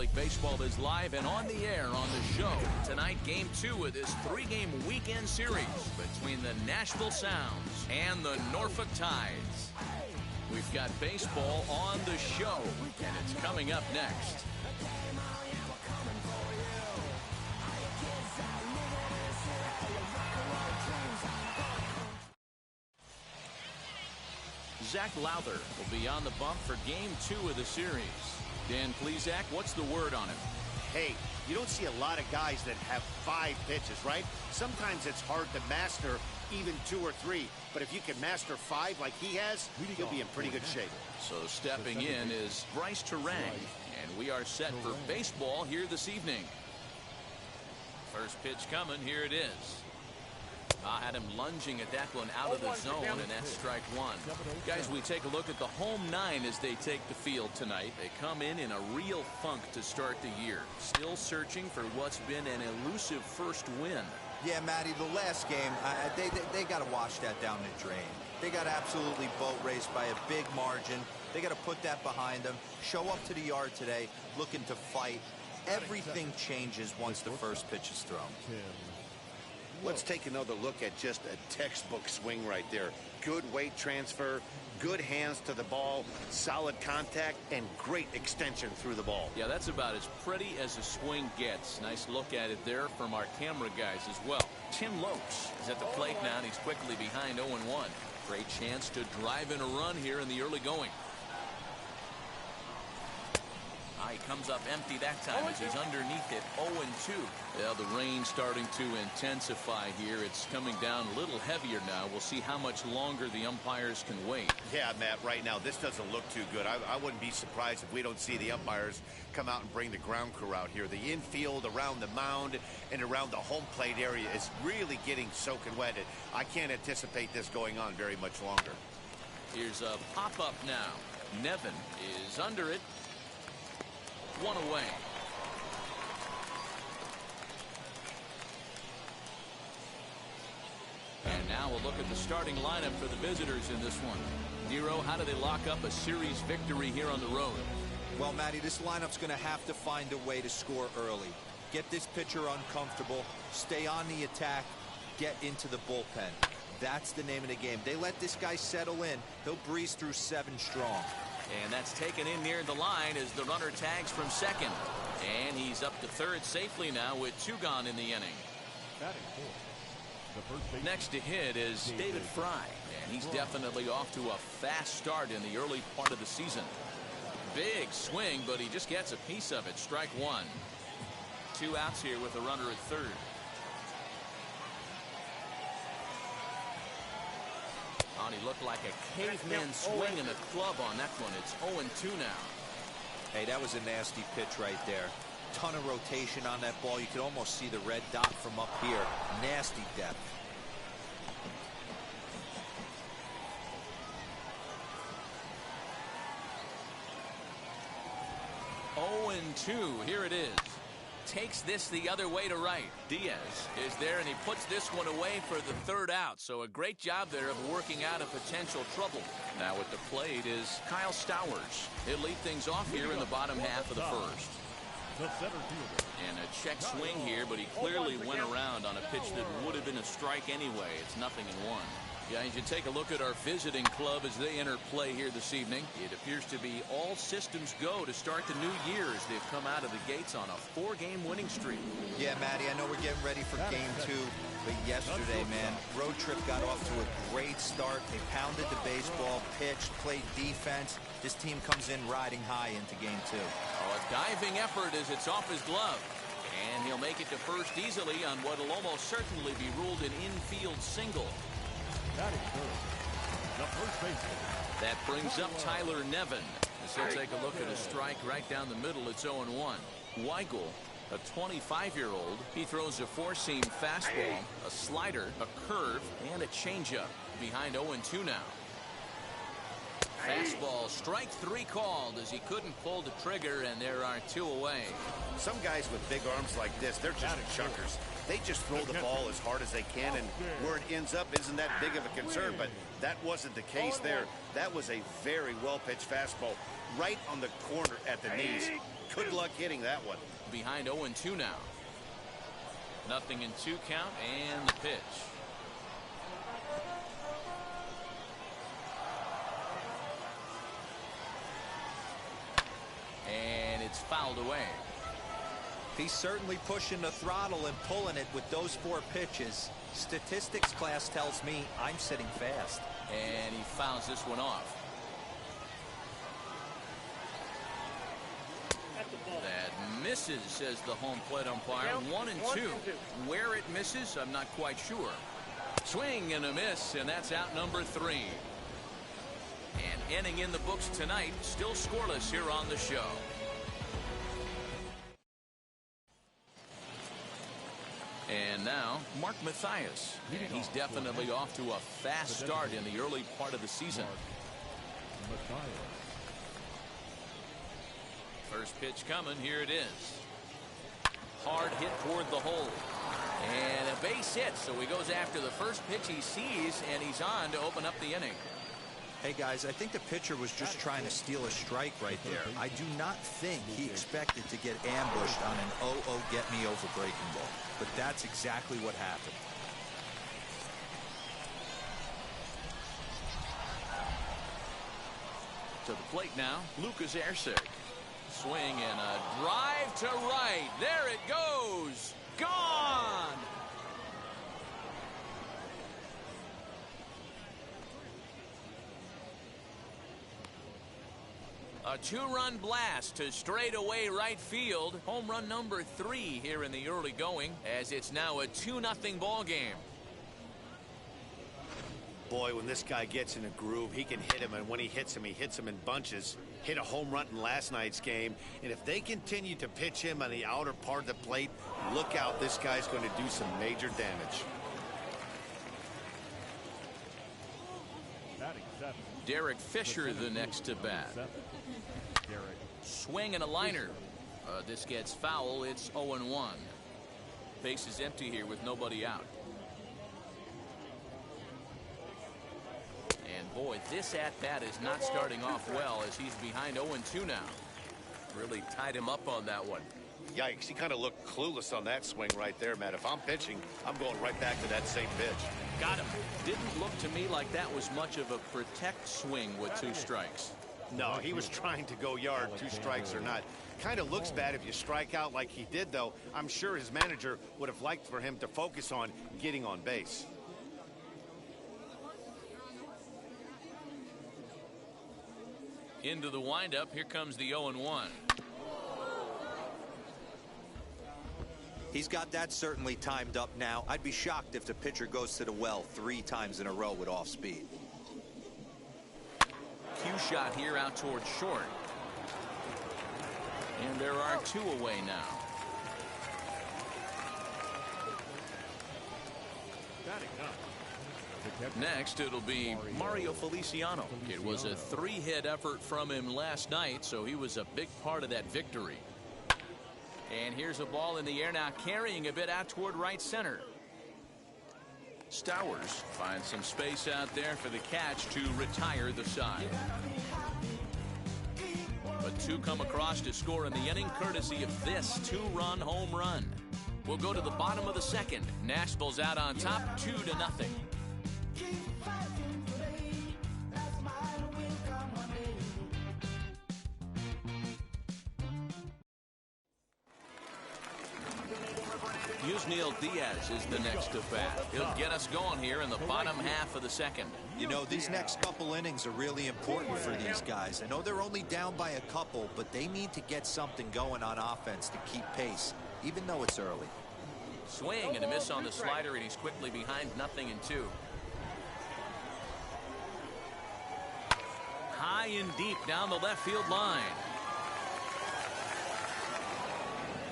League Baseball is live and on the air on the show. Tonight, Game 2 of this 3-game weekend series between the Nashville Sounds and the Norfolk Tides. We've got baseball on the show, and it's coming up next. Zach Lowther will be on the bump for Game 2 of the series. Dan Plesac, what's the word on him? Hey, you don't see a lot of guys that have 5 pitches, right? Sometimes it's hard to master even 2 or 3. But if you can master 5 like he has, he'll be in pretty good shape. So stepping in is Bryce Turang, and we are set for baseball here this evening. First pitch coming, here it is. I had him lunging at that one out of the zone, and that's strike 1. Guys, we take a look at the home 9 as they take the field tonight. They come in a real funk to start the year. Still searching for what's been an elusive first win. Yeah, Matty, the last game, they got to wash that down the drain. They got absolutely boat raced by a big margin. They got to put that behind them. Show up to the yard today looking to fight. Everything changes once the first pitch is thrown. Let's take another look at just a textbook swing right there. Good weight transfer, good hands to the ball, solid contact, and great extension through the ball. Yeah, that's about as pretty as a swing gets. Nice look at it there from our camera guys as well. Tim Lopes is at the plate now, and he's quickly behind 0-1. Great chance to drive in a run here in the early going. He comes up empty that time as he's underneath it, 0-2. Yeah, the rain starting to intensify here. It's coming down a little heavier now. We'll see how much longer the umpires can wait. Yeah, Matt, right now this doesn't look too good. I wouldn't be surprised if we don't see the umpires come out and bring the ground crew out here. The infield around the mound and around the home plate area is really getting soaking wet. I can't anticipate this going on very much longer. Here's a pop-up now. Nevin is under it. 1 away. And now we'll look at the starting lineup for the visitors in this one. Nero, how do they lock up a series victory here on the road? Well, Matty, this lineup's going to have to find a way to score early. Get this pitcher uncomfortable, stay on the attack, get into the bullpen. That's the name of the game. They let this guy settle in. He'll breeze through 7 strong. And that's taken in near the line as the runner tags from second. And he's up to third safely now with 2 gone in the inning. Next to hit is David Fry. And he's definitely off to a fast start in the early part of the season. Big swing, but he just gets a piece of it. Strike 1. 2 outs here with a runner at third. He looked like a caveman swinging the club on that one. It's 0-2 now. Hey, that was a nasty pitch right there. Ton of rotation on that ball. You could almost see the red dot from up here. Nasty depth. 0-2. Here it is. Takes this the other way to right. Diaz is there, and he puts this one away for the 3rd out. So a great job there of working out a potential trouble. Now at the plate is Kyle Stowers. He'll lead things off here in the bottom half of the first. And a check swing here, but he clearly went around on a pitch that would have been a strike anyway. It's 0-1. Yeah, you take a look at our visiting club as they enter play here this evening. It appears to be all systems go to start the new year as they've come out of the gates on a 4-game winning streak. Yeah, Matty, I know we're getting ready for Game 2, but yesterday, man, road trip got off to a great start. They pounded the baseball, pitched, played defense. This team comes in riding high into Game 2. Oh, a diving effort as it's off his glove. And he'll make it to first easily on what will almost certainly be ruled an infield single. That brings up Tyler Nevin as he'll take a look at a strike right down the middle. It's 0-1. Weigel, a 25-year-old, he throws a 4-seam fastball, a slider, a curve, and a changeup. Behind 0-2 now. Fastball, strike 3 called as he couldn't pull the trigger, and there are 2 away. Some guys with big arms like this, they're just chuckers. They just throw the ball as hard as they can, and where it ends up isn't that big of a concern, but that wasn't the case there. That was a very well-pitched fastball right on the corner at the knees. Good luck hitting that one. Behind 0-2 now. 0-2 count and the pitch. And it's fouled away. He's certainly pushing the throttle and pulling it with those 4 pitches. Statistics class tells me I'm sitting fast. And he fouls this one off. That misses, says the home plate umpire. 1-2. Where it misses, I'm not quite sure. Swing and a miss, and that's out number 3. And inning in the books tonight, still scoreless here on the show. And now, Mark Mathias. And he's definitely off to a fast start in the early part of the season. First pitch coming. Here it is. Hard hit toward the hole. And a base hit, so he goes after the first pitch he sees, and he's on to open up the inning. Hey, guys, I think the pitcher was just trying to steal a strike right there. I do not think he expected to get ambushed on an 0-0 get-me-over breaking ball. But that's exactly what happened. To the plate now, Lucas Erceg. Swing and a drive to right. There it goes. Gone. A 2-run blast to straightaway right field. Home run number 3 here in the early going, as it's now a 2-0 ball game. Boy, when this guy gets in a groove, he can hit him, and when he hits him in bunches. Hit a home run in last night's game, and if they continue to pitch him on the outer part of the plate, look out, this guy's going to do some major damage. Derek Fisher the next to bat. Swing and a liner. This gets foul. It's 0-1. Base is empty here with nobody out. And boy, this at-bat is not starting off well, as he's behind 0-2 now. Really tied him up on that one. Yikes, he kind of looked clueless on that swing right there, Matt. If I'm pitching, I'm going right back to that same pitch. Got him. Didn't look to me like that was much of a protect swing with 2 strikes. No, he was trying to go yard, 2 strikes or not. Kind of looks bad if you strike out like he did, though. I'm sure his manager would have liked for him to focus on getting on base. Into the windup. Here comes the 0-1. He's got that certainly timed up now. I'd be shocked if the pitcher goes to the well 3 times in a row with off speed. Cue shot here out towards short. And there are 2 away now. Next, it'll be Mario Feliciano. It was a 3-hit effort from him last night, so he was a big part of that victory. And here's a ball in the air now, carrying a bit out toward right center. Stowers finds some space out there for the catch to retire the side. But 2 come across to score in the inning, courtesy of this 2-run home run. We'll go to the bottom of the second. Nashville's out on top, 2-0. Yusniel Diaz is the next to bat. He'll get us going here in the bottom half of the second. You know, these next couple innings are really important for these guys. I know they're only down by a couple, but they need to get something going on offense to keep pace, even though it's early. Swing and a miss on the slider, and he's quickly behind 0-2. High and deep down the left field line.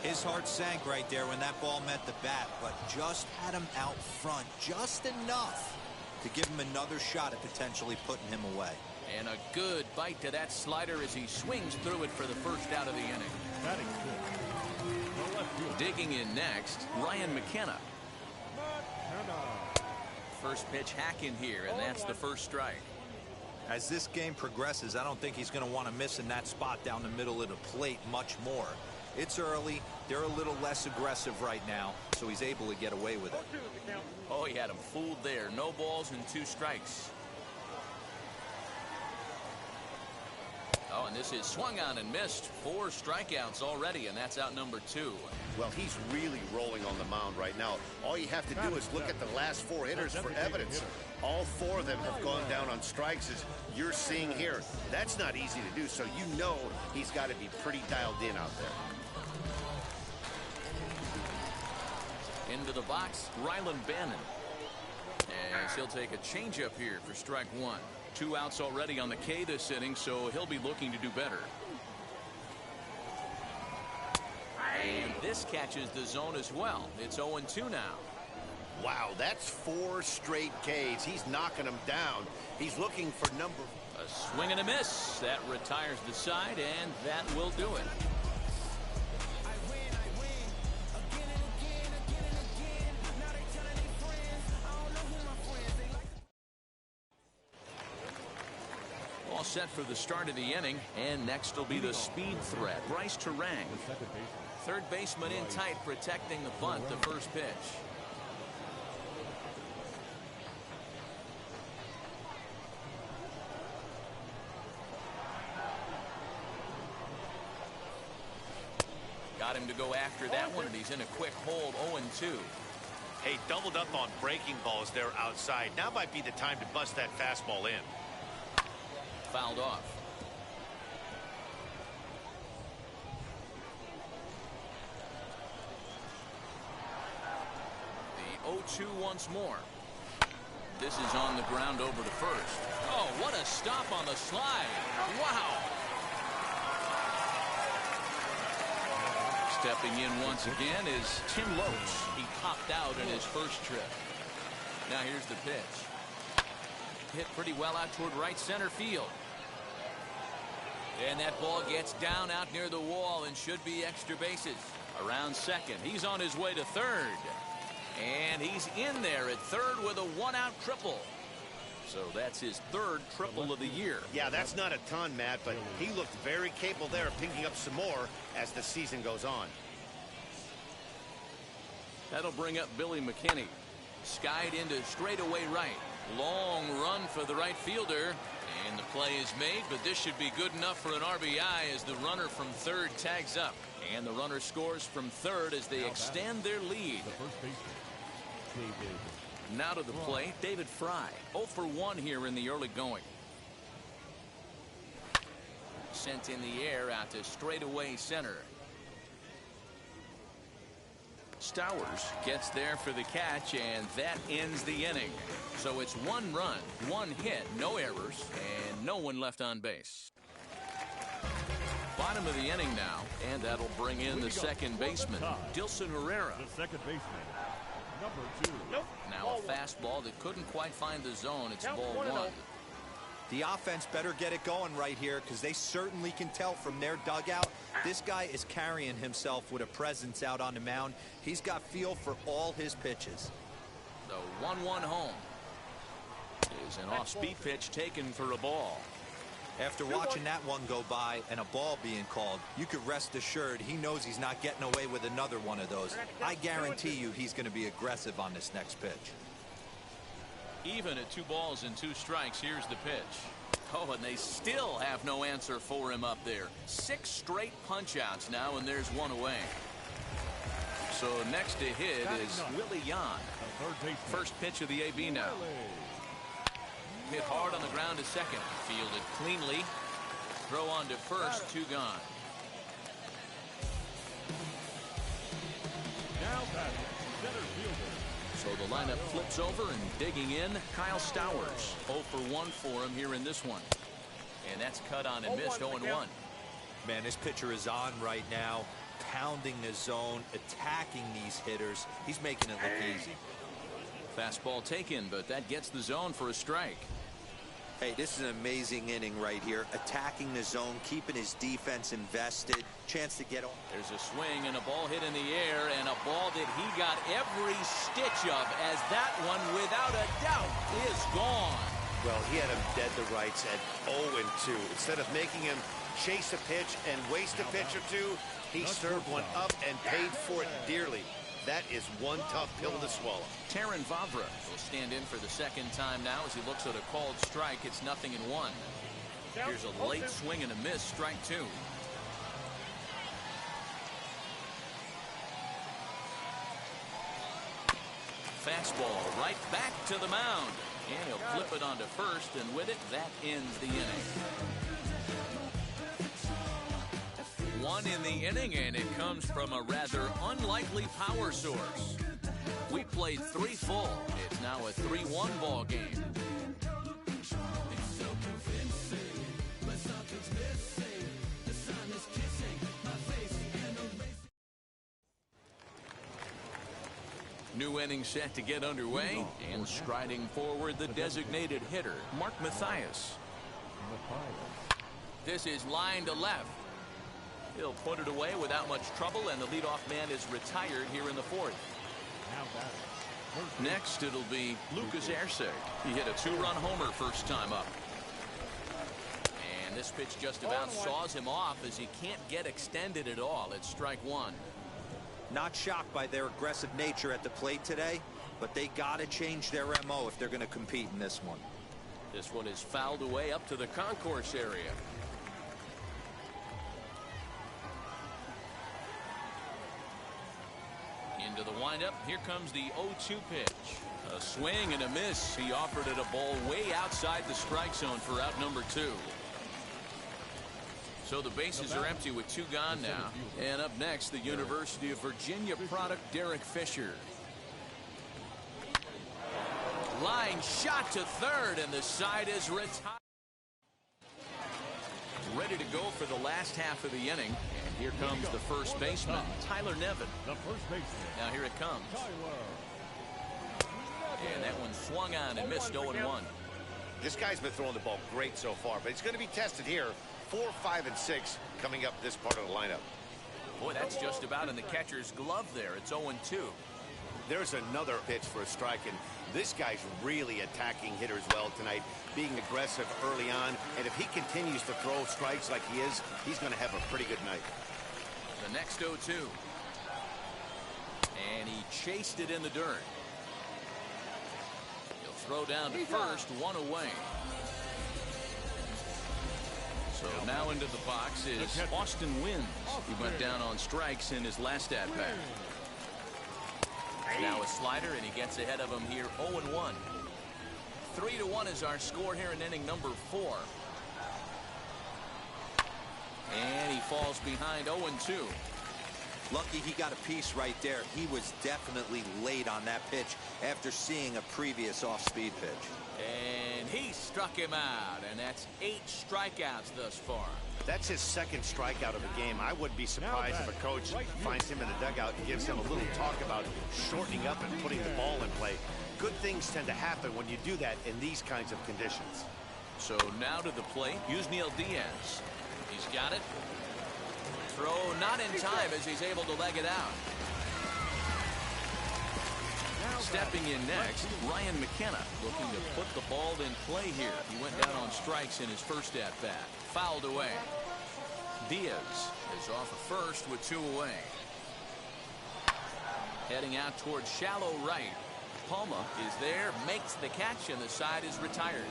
His heart sank right there when that ball met the bat, but just had him out front just enough to give him another shot at potentially putting him away. And a good bite to that slider as he swings through it for the first out of the inning. Digging in next, Ryan McKenna. First pitch hack in here, and that's the first strike. As this game progresses, I don't think he's going to want to miss in that spot down the middle of the plate much more. It's early. They're a little less aggressive right now, so he's able to get away with it. Oh, he had him fooled there. No balls and 2 strikes. Oh, and this is swung on and missed. 4 strikeouts already, and that's out number 2. Well, he's really rolling on the mound right now. All you have to do is look at the last 4 hitters for evidence. All 4 of them have gone down on strikes, as you're seeing here. That's not easy to do, so you know he's got to be pretty dialed in out there. Into the box, Ryland Bannon. And he'll take a changeup here for strike 1. 2 outs already on the K this inning, so he'll be looking to do better. And this catches the zone as well. It's 0-2 now. Wow, that's 4 straight Ks. He's knocking them down. He's looking for number. A swing and a miss. That retires the side, and that will do it. All set for the start of the inning, and next will be the speed threat, Bryce Turang. Third baseman in tight, protecting the bunt, the first pitch. Got him to go after that one, and he's in a quick hold, 0-2. Hey, doubled up on breaking balls there outside. Now might be the time to bust that fastball in. Fouled off. The 0-2 once more. This is on the ground over to first. Oh, what a stop on the slide. Wow. Stepping in once again is Tim Loach. He popped out in his first trip. Now here's the pitch. Hit pretty well out toward right center field. And that ball gets down out near the wall and should be extra bases. Around second. He's on his way to third. And he's in there at third with a 1-out triple. So that's his 3rd triple of the year. Yeah, that's not a ton, Matt, but he looked very capable there of picking up some more as the season goes on. That'll bring up Billy McKinney. Skied into straightaway right. Long run for the right fielder. And the play is made, but this should be good enough for an RBI as the runner from third tags up. And the runner scores from third as they extend their lead. Now to the plate, David Fry. 0 for 1 here in the early going. Sent in the air out to straightaway center. Stowers gets there for the catch, and that ends the inning. So it's 1 run, 1 hit, no errors, and no one left on base. Bottom of the inning now, and that'll bring in the second baseman, Dilson Herrera. The second baseman, number 2. Now a fastball that couldn't quite find the zone. It's ball 1. The offense better get it going right here, because they certainly can tell from their dugout. This guy is carrying himself with a presence out on the mound. He's got feel for all his pitches. The 1-1 home is an off-speed pitch taken for a ball. After watching that one go by and a ball being called, you could rest assured he knows he's not getting away with another one of those. I guarantee you he's going to be aggressive on this next pitch. Even at 2 balls and 2 strikes, here's the pitch. Oh, and they still have no answer for him up there. 6 straight punch-outs now, and there's 1 away. So next to hit is Willie Yan. First pitch of the AB now. Hit hard on the ground to second. Fielded cleanly. Throw on to first. 2 gone. Now batting, center fielder. So the lineup flips over, and digging in, Kyle Stowers. 0 for 1 for him here in this one. And that's cut on and missed. 0-1. Man, this pitcher is on right now, pounding the zone, attacking these hitters. He's making it look easy. Fastball taken, but that gets the zone for a strike. Hey, this is an amazing inning right here. Attacking the zone, keeping his defense invested. Chance to get on. There's a swing and a ball hit in the air, and a ball that he got every stitch of, as that one, without a doubt, is gone. Well, he had him dead to rights at 0-2. Instead of making him chase a pitch and waste a pitch or two, he served one up and paid for it dearly. That is one tough pill to swallow. Terrin Vavra will stand in for the second time now as he looks at a called strike. It's 0-1. Here's a late swing and a miss, strike 2. Fastball right back to the mound. And he'll flip it onto first, and with it, that ends the inning. One in the inning, and it comes from a rather unlikely power source. We played 3 full. It's now a 3-1 ball game. New inning set to get underway, and striding forward the designated hitter, Mark Mathias. This is line to left. He'll put it away without much trouble, and the leadoff man is retired here in the 4th. Next, it'll be Lucas Erceg. He hit a 2-run homer first time up. And this pitch just about saws him off as he can't get extended at all. It's strike 1. Not shocked by their aggressive nature at the plate today, but they got to change their MO if they're going to compete in this one. This one is fouled away up to the concourse area. Into the windup. Here comes the 0-2 pitch. A swing and a miss. He offered it a ball way outside the strike zone for out number 2. So the bases are empty with 2 gone now. And up next, the University of Virginia product, Derek Fisher. Line shot to third, and the side is retired. Ready to go for the last half of the inning. And here comes the first baseman, Tyler Nevin. The first baseman. Now here it comes. And that one swung on and missed 0-1. This guy's been throwing the ball great so far, but he's going to be tested here. 4, 5, and 6 coming up this part of the lineup. Boy, that's just about in the catcher's glove there. It's 0-2. There's another pitch for a strike, and this guy's really attacking hitters well tonight, being aggressive early on. And if he continues to throw strikes like he is, he's going to have a pretty good night. The next 0-2. And he chased it in the dirt. He'll throw down to first, 1 away. So now into the box is Austin Wynns. He went down on strikes in his last at-bat. Now a slider, and he gets ahead of him here, 0-1. 3-1 is our score here in inning number 4. And he falls behind 0-2. Lucky he got a piece right there. He was definitely late on that pitch after seeing a previous off-speed pitch. And he struck him out, and that's 8 strikeouts thus far. That's his second strikeout of the game. I wouldn't be surprised if a coach finds him in the dugout and gives him a little talk about shortening up and putting the ball in play. Good things tend to happen when you do that in these kinds of conditions. So now to the plate, Yusniel Diaz. He's got it. Throw not in time as he's able to leg it out. Stepping in next, Ryan McKenna, looking to put the ball in play here. He went down on strikes in his first at-bat. Fouled away. Diaz is off of first with 2 away. Heading out towards shallow right. Palma is there, makes the catch, and the side is retired.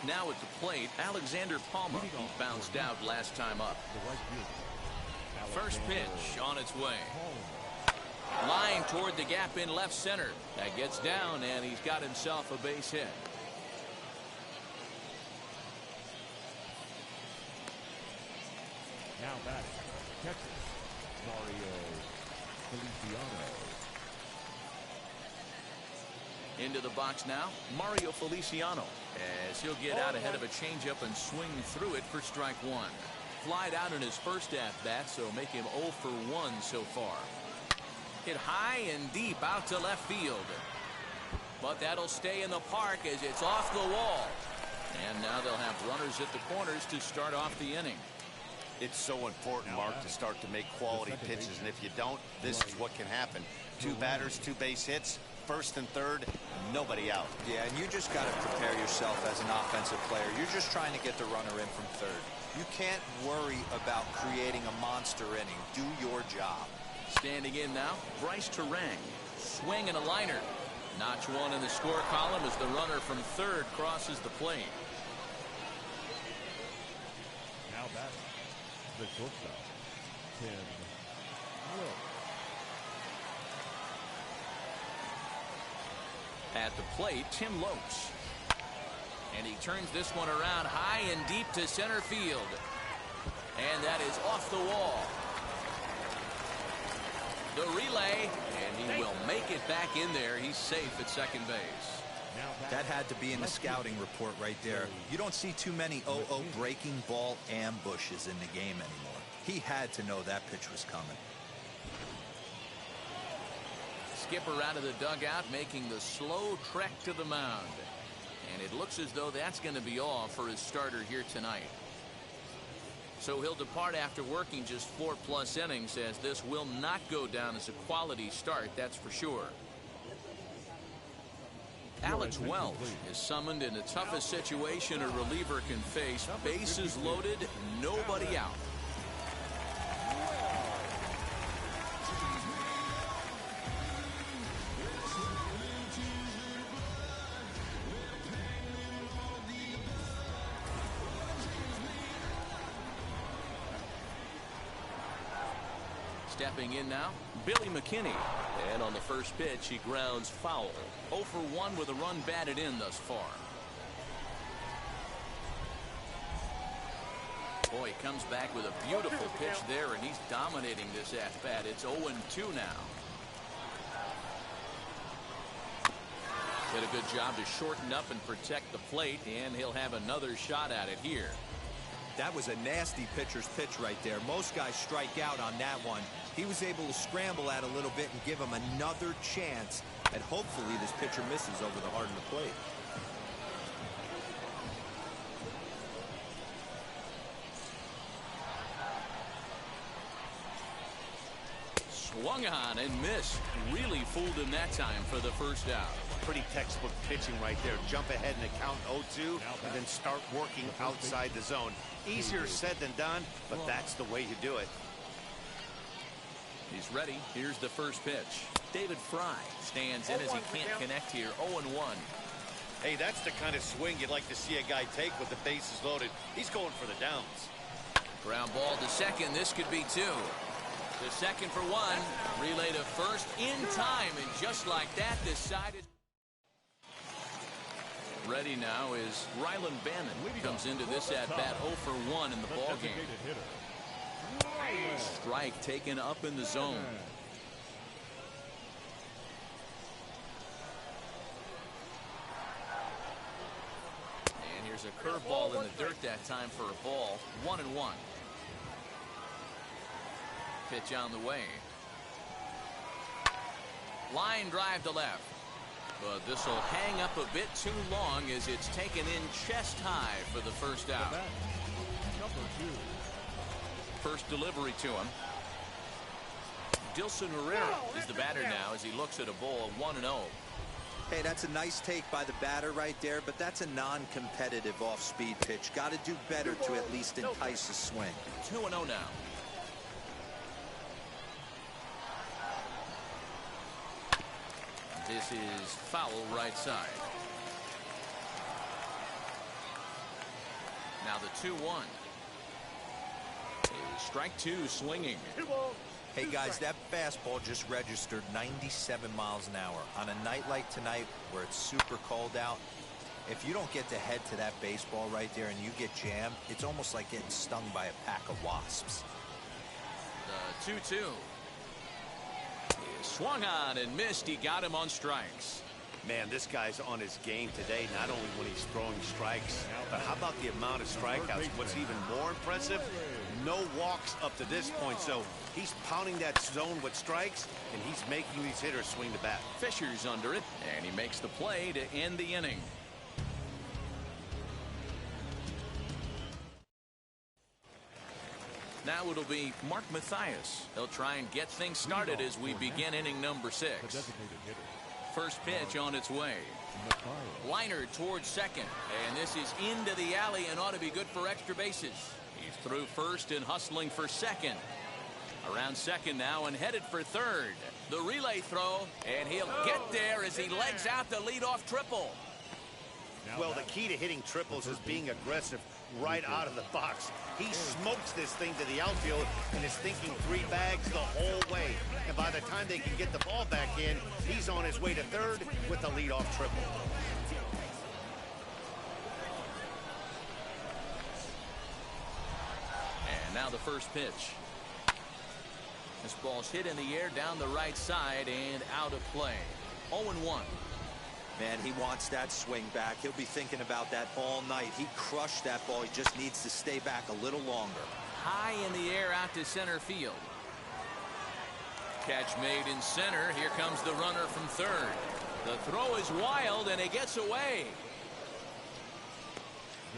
Now at the plate, Alexander Palma. He bounced out last time up. First pitch on its way. Line toward the gap in left center. That gets down, and he's got himself a base hit. Now batting, catcher, Mario Feliciano. Into the box now, Mario Feliciano, as he'll get out ahead of a changeup and swing through it for strike 1. Flied out in his first at-bat, so make him 0 for 1 so far. Hit high and deep out to left field. But that'll stay in the park as it's off the wall. And now they'll have runners at the corners to start off the inning. It's so important, Mark, to start to make quality pitches, and if you don't, this is what can happen. 2 batters, 2 base hits. first and third, nobody out. Yeah, and you just got to prepare yourself as an offensive player. You're just trying to get the runner in from third. You can't worry about creating a monster inning. Do your job. Standing in now, Bryce Terang. Swing and a liner. Notch one in the score column as the runner from third crosses the plate. Now back, the shortstop, Tim Will. At the plate, Tim Loach. And he turns this one around high and deep to center field. And that is off the wall. The relay, and he will make it back in there. He's safe at second base. That had to be in the scouting report right there. You don't see too many 0-0 breaking ball ambushes in the game anymore. He had to know that pitch was coming. Skipper out of the dugout making the slow trek to the mound. And it looks as though that's going to be all for his starter here tonight. So he'll depart after working just 4+ innings, as this will not go down as a quality start, that's for sure. Alex Welch is summoned in the toughest situation a reliever can face. Bases loaded, nobody out. Stepping in now, Billy McKinney. And on the first pitch, he grounds foul. 0 for 1 with a run batted in thus far. Boy, he comes back with a beautiful pitch there, and he's dominating this at-bat. It's 0-2 now. Did a good job to shorten up and protect the plate, and he'll have another shot at it here. That was a nasty pitcher's pitch right there. Most guys strike out on that one. He was able to scramble at a little bit and give him another chance, and hopefully this pitcher misses over the heart of the plate. Swung on and missed. Really fooled him that time for the first out. Pretty textbook pitching right there. Jump ahead in the count 0-2 and then start working outside the zone. Easier said than done, but that's the way you do it. He's ready. Here's the first pitch. David Fry stands in as he can't connect here. 0-1. Hey, that's the kind of swing you'd like to see a guy take with the bases loaded. He's going for the downs. Ground ball to second. This could be 2. To second for 1. Relay to first in time, and just like that, decided. Ready now is Ryland Bannon. Comes into this at-bat 0 for 1 in the ball game. Strike taken up in the zone. And here's a curveball in the dirt that time for a ball. 1-1. Pitch on the way. Line drive to left. But this will hang up a bit too long as it's taken in chest high for the first out. First delivery to him. Dilson Herrera is the batter now as he looks at a ball 1-0. Hey, that's a nice take by the batter right there, but that's a non-competitive off-speed pitch. Got to do better to at least entice a swing. 2-0 now. This is foul right side. Now the 2-1. Strike 2 swinging. Hey guys, that fastball just registered 97 miles an hour. On a night like tonight where it's super cold out, if you don't get to head to that baseball right there and you get jammed, it's almost like getting stung by a pack of wasps. The 2-2. Swung on and missed. He got him on strikes. Man, this guy's on his game today, not only when he's throwing strikes, but how about the amount of strikeouts? What's even more impressive, no walks up to this point. So he's pounding that zone with strikes, and he's making these hitters swing the bat. Fisher's under it, and he makes the play to end the inning. Now it'll be Mark Mathias. He'll try and get things started as we begin inning number 6. first pitch on its way. Liner towards second, and this is into the alley and ought to be good for extra bases. He's through first and hustling for second. Around second now and headed for third. The relay throw, and he'll get there as he legs out the leadoff triple. Well, the key to hitting triples is being aggressive right out of the box. He smokes this thing to the outfield and is thinking 3 bags the whole way. And by the time they can get the ball back in, he's on his way to third with the leadoff triple. And now the first pitch. This ball's hit in the air down the right side and out of play. 0-1. Man, he wants that swing back. He'll be thinking about that all night. He crushed that ball. He just needs to stay back a little longer. High in the air out to center field. Catch made in center. Here comes the runner from third. The throw is wild, and it gets away.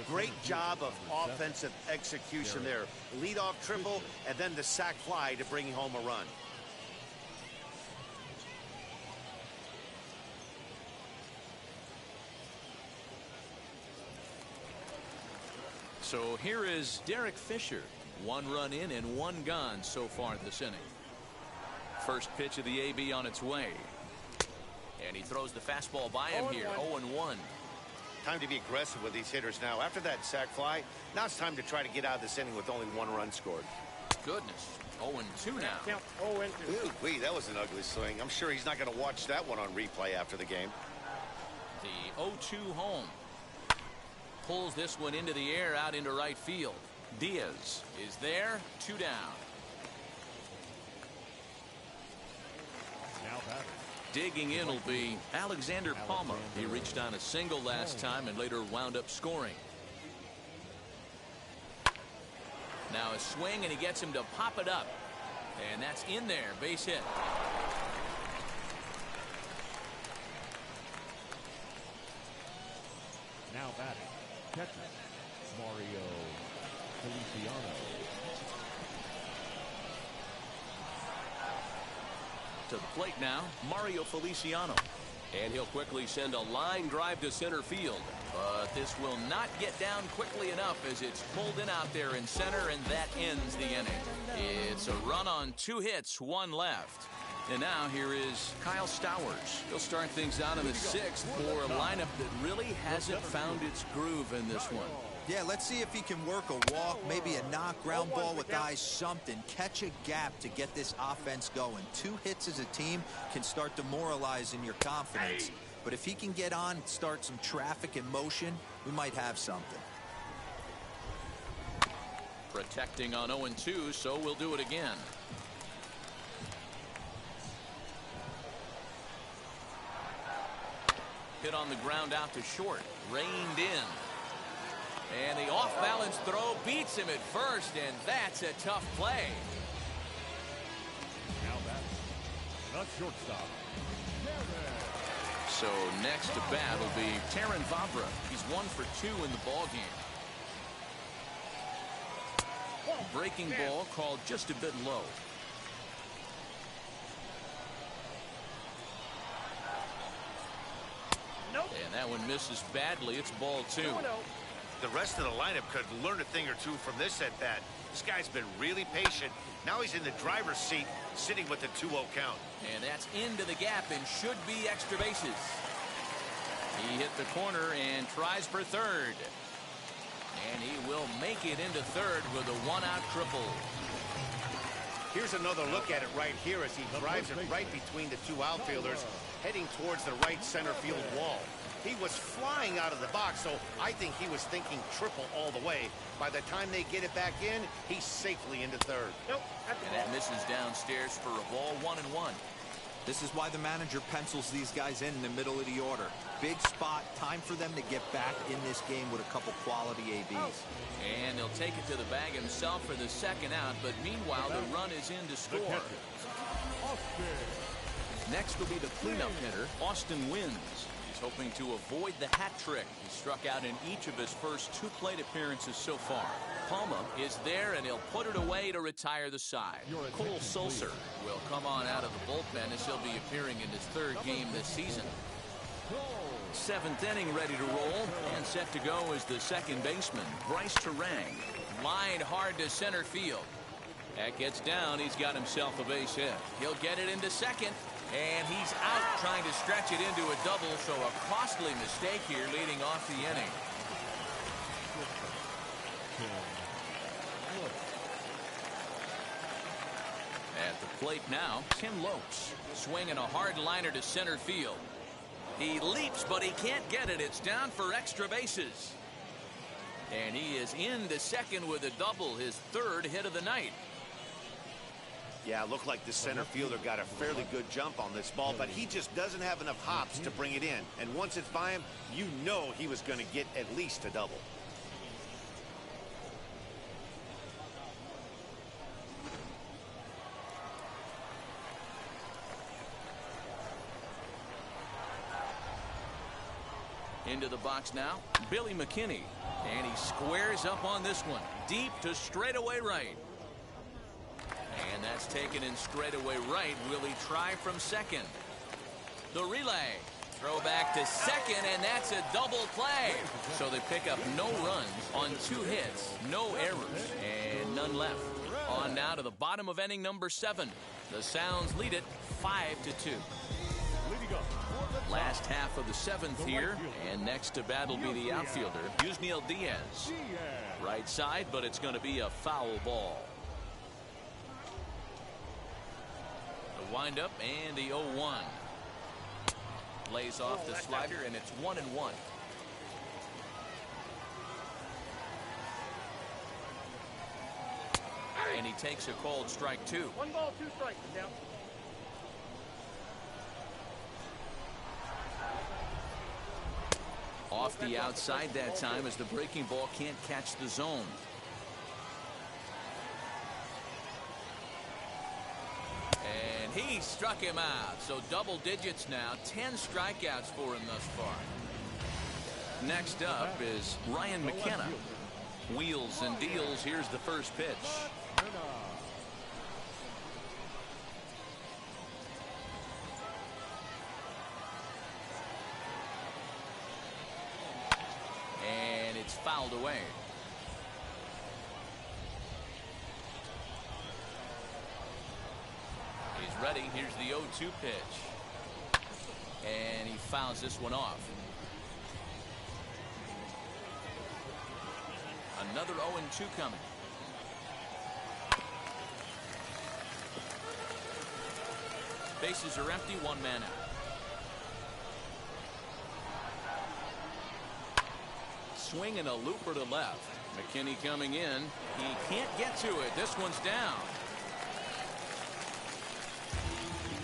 Great job of offensive execution there. Leadoff triple, and then the sac fly to bring home a run. So here is Derek Fisher. 1 run in and 1 gone so far this inning. First pitch of the AB on its way. And he throws the fastball by him here. 0-1. Time to be aggressive with these hitters now. After that sac fly, now it's time to try to get out of this inning with only 1 run scored. Goodness. 0-2 now. Count 0-2. Ooh, that was an ugly swing. I'm sure he's not going to watch that one on replay after the game. The 0-2 home. Pulls this one into the air out into right field. Diaz is there. 2 down. Now batting. Digging in will be Alexander Palmer. He reached on a single last time and later wound up scoring. Now a swing, and he gets him to pop it up. And that's in there. Base hit. Now batting. Catcher, Mario Feliciano. To the plate now, Mario Feliciano. And he'll quickly send a line drive to center field. But this will not get down quickly enough as it's pulled in out there in center, and that ends the inning. It's a run on 2 hits, 1 left. And now here is Kyle Stowers. He'll start things out in the 6th for a lineup that really hasn't found its groove in this one. Yeah, let's see if he can work a walk, maybe a knock, ground ball with eyes, something. Catch a gap to get this offense going. 2 hits as a team can start demoralizing your confidence. But if he can get on, start some traffic in motion, we might have something. Protecting on 0-2, so we'll do it again. Hit on the ground out to short. Reined in. And the off-balance throw beats him at first, and that's a tough play. Now batting. The shortstop. So next to bat will be Taron Vavra. He's 1 for 2 in the ballgame. Breaking ball called just a bit low. Nope. And that one misses badly. It's ball 2. 2-0. The rest of the lineup could learn a thing or two from this at bat. This guy's been really patient. Now he's in the driver's seat, sitting with the 2-0 count. And that's into the gap and should be extra bases. He hit the corner and tries for third. And he will make it into third with a 1-out triple. Here's another look at it right here as he drives it right between the 2 outfielders, heading towards the right center field wall. He was flying out of the box, so I think he was thinking triple all the way. By the time they get it back in, he's safely into third. Nope. And that misses downstairs for a ball, 1-1. This is why the manager pencils these guys in the middle of the order. Big spot, time for them to get back in this game with a couple quality ABs. And he'll take it to the bag himself for the 2nd out, but meanwhile the run is in to score. Next will be the cleanup hitter, Austin Wynns. He's hoping to avoid the hat trick. He struck out in each of his first 2 plate appearances so far. Palma is there, and he'll put it away to retire the side. Cole Sulser will come on out of the bullpen as he'll be appearing in his 3rd game this season. 7th inning ready to roll, and set to go is the second baseman, Bryce Terang. Lined hard to center field. That gets down. He's got himself a base hit. He'll get it into second, and he's out trying to stretch it into a double, so a costly mistake here leading off the inning. At the plate now, Tim Lopes swinging a hard liner to center field. He leaps, but he can't get it. It's down for extra bases. And he is into second with a double, his 3rd hit of the night. Yeah, it looked like the center fielder got a fairly good jump on this ball, but he just doesn't have enough hops to bring it in. And once it's by him, you know he was going to get at least a double. Into the box now, Billy McKinney. And he squares up on this one. Deep to straightaway right. And that's taken in straightaway right. Will he try from second? The relay. Throw back to second, and that's a double play. So they pick up no runs on 2 hits, no errors, and none left. On now to the bottom of inning number 7. The Sounds lead it 5-2. Last half of the 7th here, and next to bat will be the outfielder, Yusniel Diaz. Right side, but it's going to be a foul ball. The windup and the 0-1. Lays off the slider, and it's 1-1. And he takes a called strike 2. 1 ball, 2 strikes. Down. Off the outside that time as the breaking ball can't catch the zone. And he struck him out. So double digits now. 10 strikeouts for him thus far. Next up is Ryan McKenna. Wheels and deals. Here's the first pitch. And it's fouled away. He's ready. Here's the 0-2 pitch. And he fouls this one off. Another 0-2 coming. Bases are empty. 1 man out. Swinging a looper to left. McKinney coming in. He can't get to it. This one's down.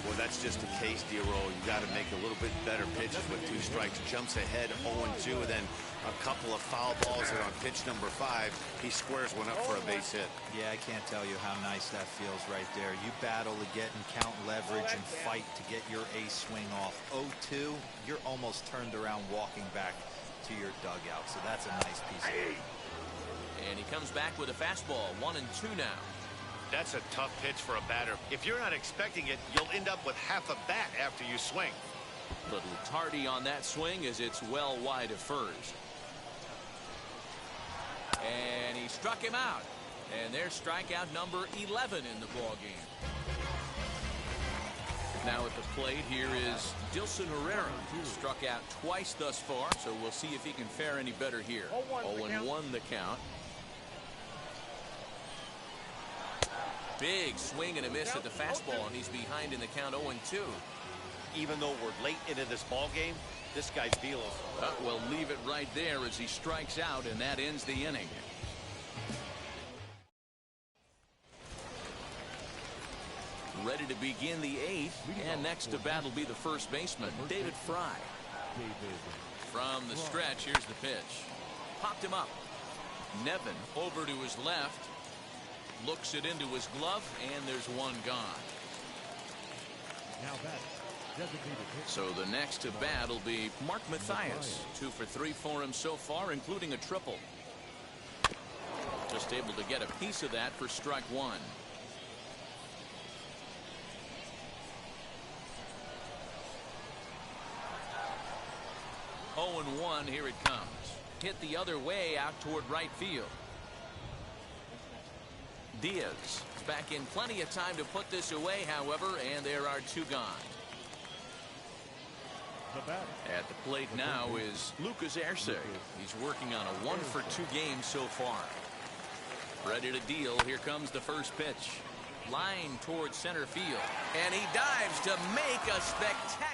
Well, that's just a case, D-Roll. You got to make a little bit better pitches with 2 strikes. Jumps ahead 0-2, and then a couple of foul balls. And on pitch number 5, he squares one up for a base hit. Yeah, I can't tell you how nice that feels right there. You battle to get and count leverage and fight to get your ace swing off. 0-2, you're almost turned around walking back to your dugout. So that's a nice piece of it. And he comes back with a fastball. 1-2 now. That's a tough pitch for a batter. If you're not expecting it, you'll end up with half a bat after you swing. Little tardy on that swing as it's well wide of first. And he struck him out. And there's strikeout number 11 in the ball game. Now at the plate here is Dilson Herrera. Struck out twice thus far, so we'll see if he can fare any better here. 0-1 the count. Big swing and a miss at the fastball, and he's behind in the count 0-2. Even though we're late into this ball game, this guy's velo. We'll leave it right there as he strikes out, and that ends the inning. Ready to begin the 8th, and next to bat will be the first baseman, David Fry. From the stretch, here's the pitch. Popped him up. Nevin over to his left. Looks it into his glove, and there's one gone. Now batting, Designated hitter. So the next to bat will be Mark Mathias. 2 for 3 for him so far, including a triple. Just able to get a piece of that for strike one. Oh, and 1, here it comes. Hit the other way out toward right field. Diaz is back in plenty of time to put this away, however, and there are 2 gone. The batter. At the plate now is Lucas Erce. He's working on a 1 for 2 game so far. Ready to deal. Here comes the first pitch. Line towards center field. And he dives to make a spectacular.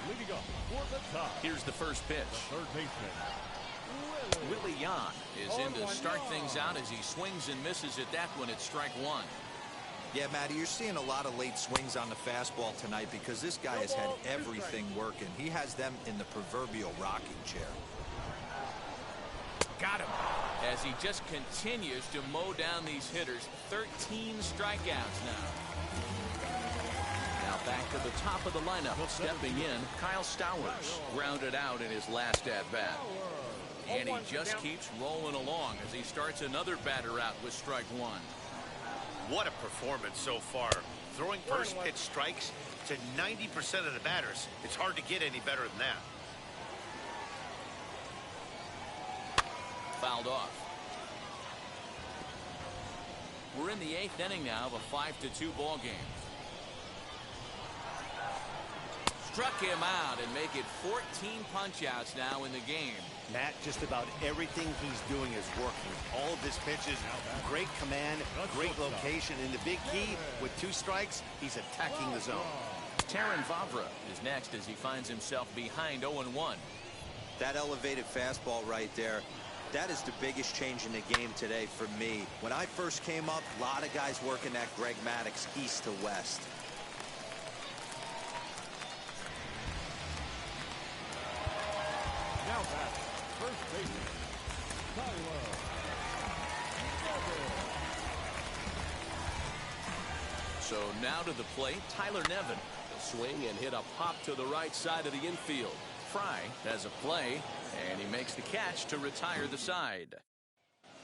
Leading up for the top. Here's the first pitch. Third baseman. Willie Yan is in to start things out as he swings and misses at that one at strike one. Yeah, Matty, you're seeing a lot of late swings on the fastball tonight because this guy has had everything working. He has them in the proverbial rocking chair. Got him. As he just continues to mow down these hitters. 13 strikeouts now. Now back to the top of the lineup. Stepping in, Kyle Stowers. Grounded out in his last at-bat. And he just keeps rolling along as he starts another batter out with strike one. What a performance so far. Throwing first pitch strikes to 90% of the batters. It's hard to get any better than that. Fouled off. We're in the 8th inning now of a 5-2 ball game. Struck him out and make it 14 punch-outs now in the game. Matt, just about everything he's doing is working. All of his pitches, great command, great location, and the big key, with 2 strikes, he's attacking the zone. Terrin Vavra is next as he finds himself behind 0-1. That elevated fastball right there, that is the biggest change in the game today for me. When I first came up, a lot of guys working that Greg Maddux east to west. Now back. First baseman. Tyler. So now to the plate, Tyler Nevin. The swing and hit a pop to the right side of the infield. Fry has a play, and he makes the catch to retire the side.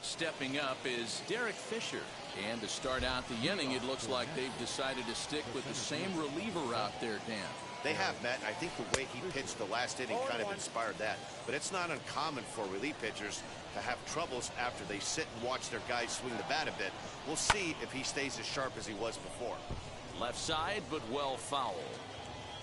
Stepping up is Derek Fisher. And to start out the inning, it looks like they've decided to stick with the same reliever out there, Dan. They have, Matt, and I think the way he pitched the last inning kind of inspired that. But it's not uncommon for relief pitchers to have troubles after they sit and watch their guys swing the bat a bit. We'll see if he stays as sharp as he was before. Left side, but well foul.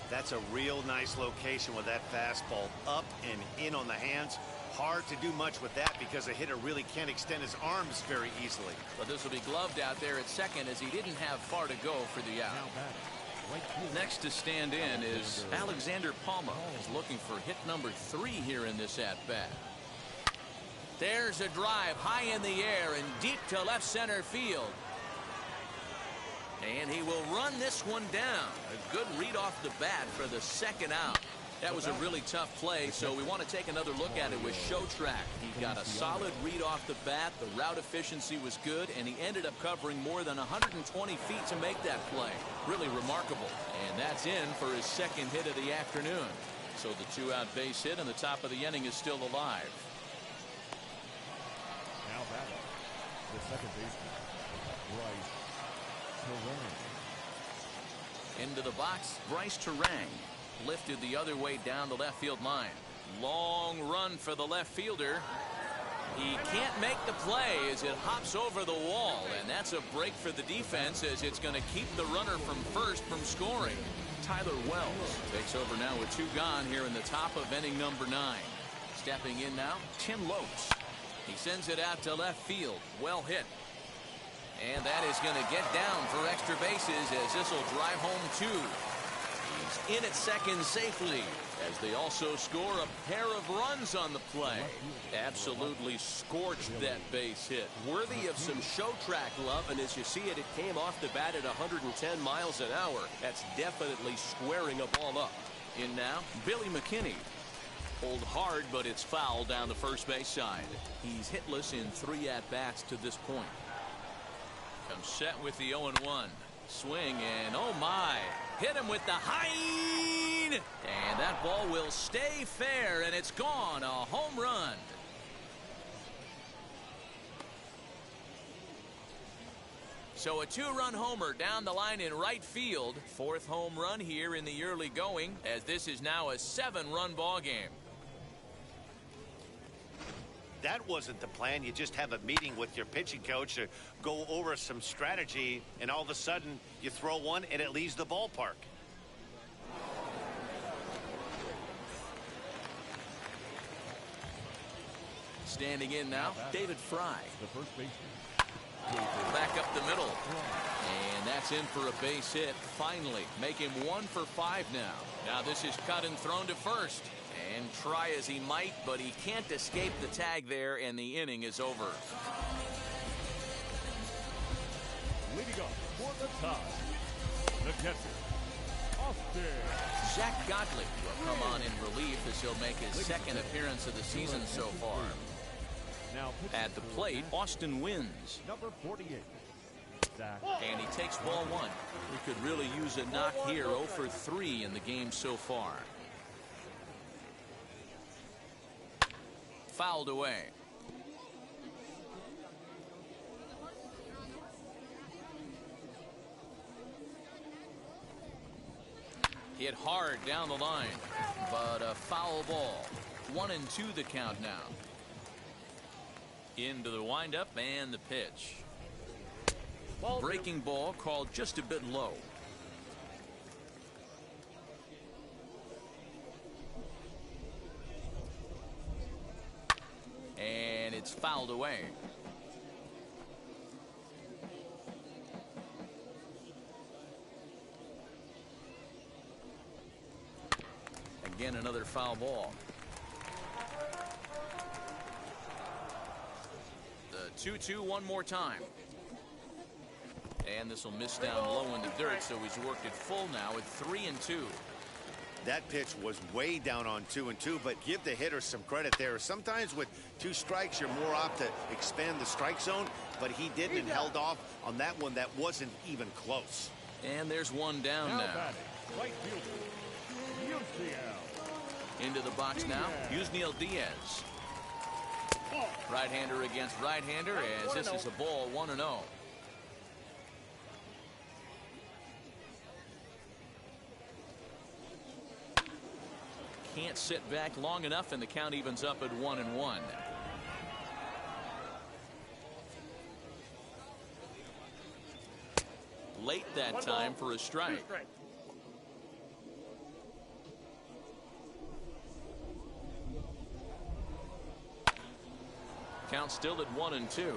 That's a real nice location with that fastball up and in on the hands. Hard to do much with that because a hitter really can't extend his arms very easily. But this will be gloved out there at second as he didn't have far to go for the out. Next to stand in is Alexander Palma. He's looking for hit number 3 here in this at-bat. There's a drive high in the air and deep to left center field. And he will run this one down. A good read off the bat for the second out. That was a really tough play, so we want to take another look at it with Showtrack. He got a solid read off the bat. The route efficiency was good, and he ended up covering more than 120 feet to make that play. Really remarkable. And that's in for his second hit of the afternoon. So the 2-out base hit in the top of the inning is still alive. Now batting, the second baseman, Bryce Terang. Into the box, Bryce Terang. Lifted the other way down the left field line. Long run for the left fielder. He can't make the play as it hops over the wall, and that's a break for the defense as it's going to keep the runner from first from scoring. Tyler Wells takes over now with 2 gone here in the top of inning number 9. Stepping in now, Tim Lopes. He sends it out to left field. Well hit. And that is going to get down for extra bases as this will drive home 2. He's in at second safely as they also score a pair of runs on the play. Absolutely scorched that base hit. Worthy of some show track love, and as you see it, it came off the bat at 110 miles an hour. That's definitely squaring a ball up. In now, Billy McKinney. Pulled hard, but it's foul down the first base side. He's hitless in 3 at-bats to this point. Comes set with the 0-1. Swing and oh my. Hit him with the high. And that ball will stay fair and it's gone. A home run. So a 2-run homer down the line in right field. 4th home run here in the early going, as this is now a 7-run ball game. That wasn't the plan. You just have a meeting with your pitching coach to go over some strategy, and all of a sudden you throw one and it leaves the ballpark. Standing in now, David Fry. The first baseman. Back up the middle. And that's in for a base hit. Finally, make him 1 for 5 now. Now this is cut and thrown to first. And try as he might, but he can't escape the tag there, and the inning is over. Leading up for the tie, the catcher, Austin. Zach Godley will come on in relief as he'll make his 2nd appearance of the season so far. Now At the plate, Austin wins. number 48. Zach. And he takes ball 1. We could really use a knock here. 0 for 3 in the game so far. Fouled away. Hit hard down the line, but a foul ball. 1-2 the count now. Into the windup and the pitch. Breaking ball called just a bit low. And it's fouled away. Again, another foul ball. The 2-2 one more time. And this will miss down low in the dirt, so he's worked it full now at 3-2. That pitch was way down on 2-2, but give the hitter some credit there. Sometimes with 2 strikes, you're more apt to expand the strike zone, but he didn't and held off on that one that wasn't even close. And there's one down now. Batting, right fielder, Yusniel. Into the box now, Yusniel Diaz. Right-hander against right-hander, as this is a ball 1-0. Can't sit back long enough, and the count evens up at 1-1. Late that time for a strike. Count still at 1-2.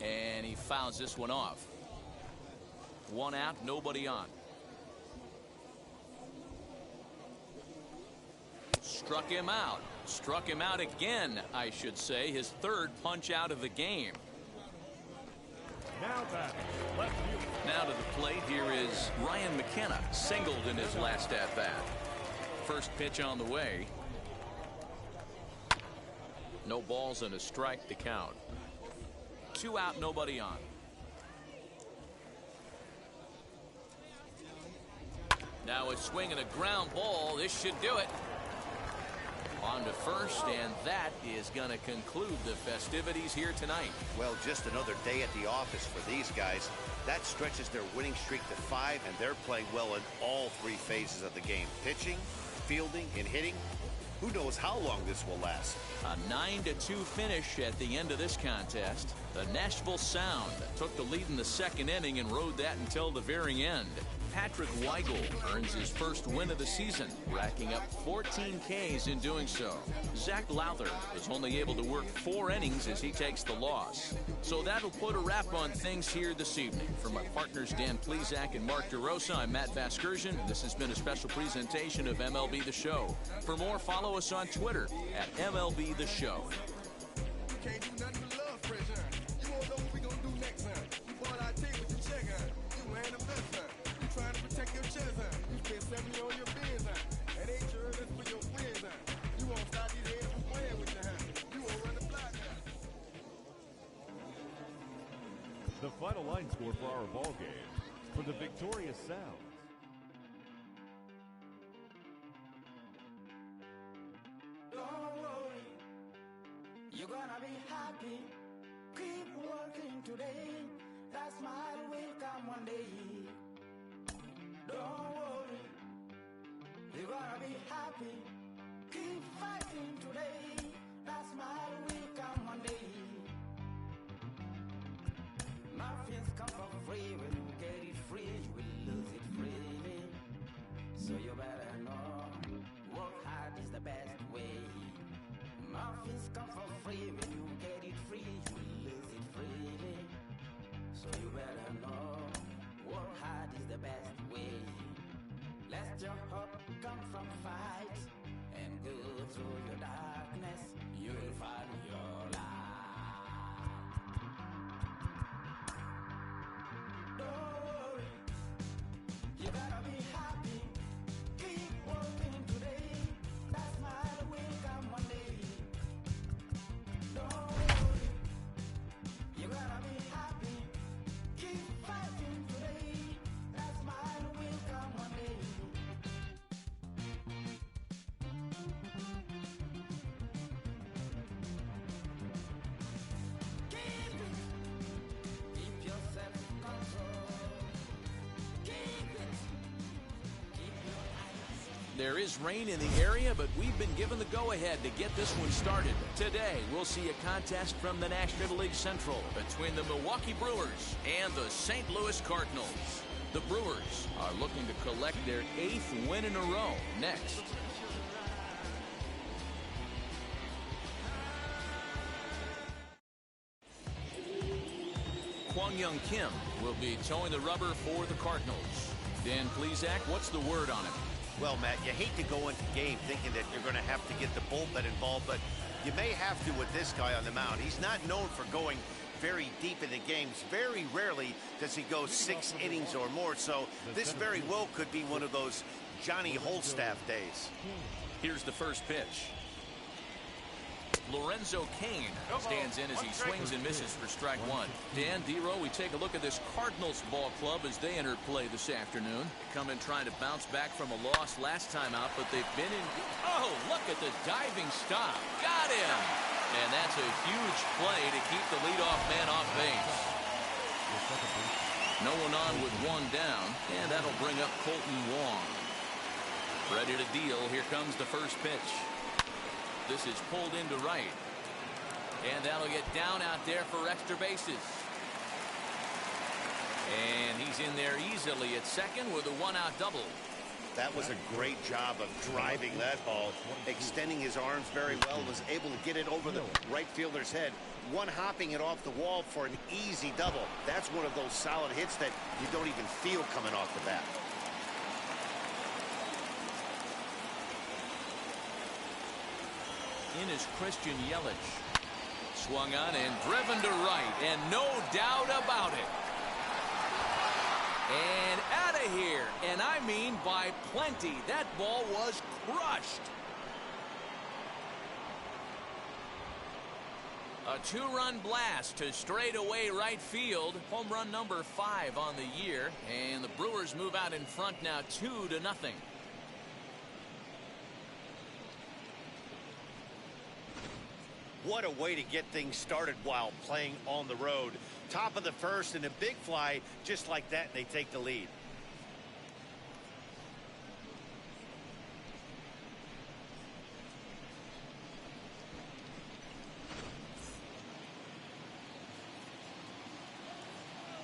And he fouls this one off. 1 out, nobody on. Struck him out. Struck him out again, I should say. His 3rd punch out of the game. Now batting, left fielder. Now to the plate, here is Ryan McKenna, singled in his last at-bat. First pitch on the way. No balls and a strike to count. 2 out, nobody on. Now a swing and a ground ball. This should do it. On to first, and that is going to conclude the festivities here tonight. Well, just another day at the office for these guys. That stretches their winning streak to 5, and they're playing well in all 3 phases of the game. Pitching, fielding, and hitting. Who knows how long this will last? A 9-2 finish at the end of this contest. The Nashville Sound took the lead in the 2nd inning and rode that until the very end. Patrick Weigel earns his first win of the season, racking up 14 Ks in doing so. Zach Lowther was only able to work 4 innings as he takes the loss. So that'll put a wrap on things here this evening. For my partners Dan Plesac and Mark DeRosa, I'm Matt Vasgersian. This has been a special presentation of MLB The Show. For more, follow us on Twitter at MLB The Show. Can't do nothing but love, fresh, huh? You won't know what we gonna do next, huh? You bought our tape with your check, huh? You ain't the best, huh? You trying to protect your chest, huh? You spent 70 on your bins, huh? That ain't sure, that's for your friends, huh? The final line score for our ball game for the victorious Sounds. Don't worry, you're gonna be happy. Keep working today. That smile will come one day. Don't worry, you're gonna be happy. Keep fighting today. That smile will come one day. Nothing's come for free. When you get it free, you will lose it freely. So you better know, work hard is the best way. Nothing's come for free. When you get it free, you will lose it freely. So you better know, work hard is the best way. Let your hope come from fight and go through your darkness. You will find your light. Don't worry, you gotta be happy. Keep working today. That smile will come one day. Don't worry, you gotta be happy. Keep fighting today. That smile will come one day. Keep it. Keep your self-control. Keep it. Keep your eyes. There is rain in the area, but we've been given the go-ahead to get this one started. Today, we'll see a contest from the National League Central between the Milwaukee Brewers and the St. Louis Cardinals. The Brewers are looking to collect their 8th win in a row next. Kwang Young Kim will be towing the rubber for the Cardinals. Dan Plesac, what's the word on it? Well, Matt, you hate to go into game thinking that you're going to have to get the bullpen involved, but you may have to with this guy on the mound. He's not known for going very deep into games. Very rarely does he go 6 innings or more, so this very well could be one of those Johnny Holstaff days. Here's the first pitch. Lorenzo Cain stands in as he swings and misses for strike one. Dan, D-Row, we take a look at this Cardinals ball club as they enter play this afternoon. They come in trying to bounce back from a loss last time out, but they've been in... Oh, look at the diving stop. Got him! And that's a huge play to keep the leadoff man off base. No one on with one down, and that'll bring up Colton Wong. Ready to deal. Here comes the first pitch. This is pulled into right. And that'll get down out there for extra bases. And he's in there easily at second with a one-out double. That was a great job of driving that ball, extending his arms very well, was able to get it over the right fielder's head, one-hopping it off the wall for an easy double. That's one of those solid hits that you don't even feel coming off the bat. In is Christian Yelich. Swung on and driven to right, and no doubt about it. And out of here, and I mean by plenty. That ball was crushed. A 2-run blast to straightaway right field. Home run number 5 on the year, and the Brewers move out in front now 2-0. What a way to get things started while playing on the road. Top of the first and a big fly just like that, and they take the lead.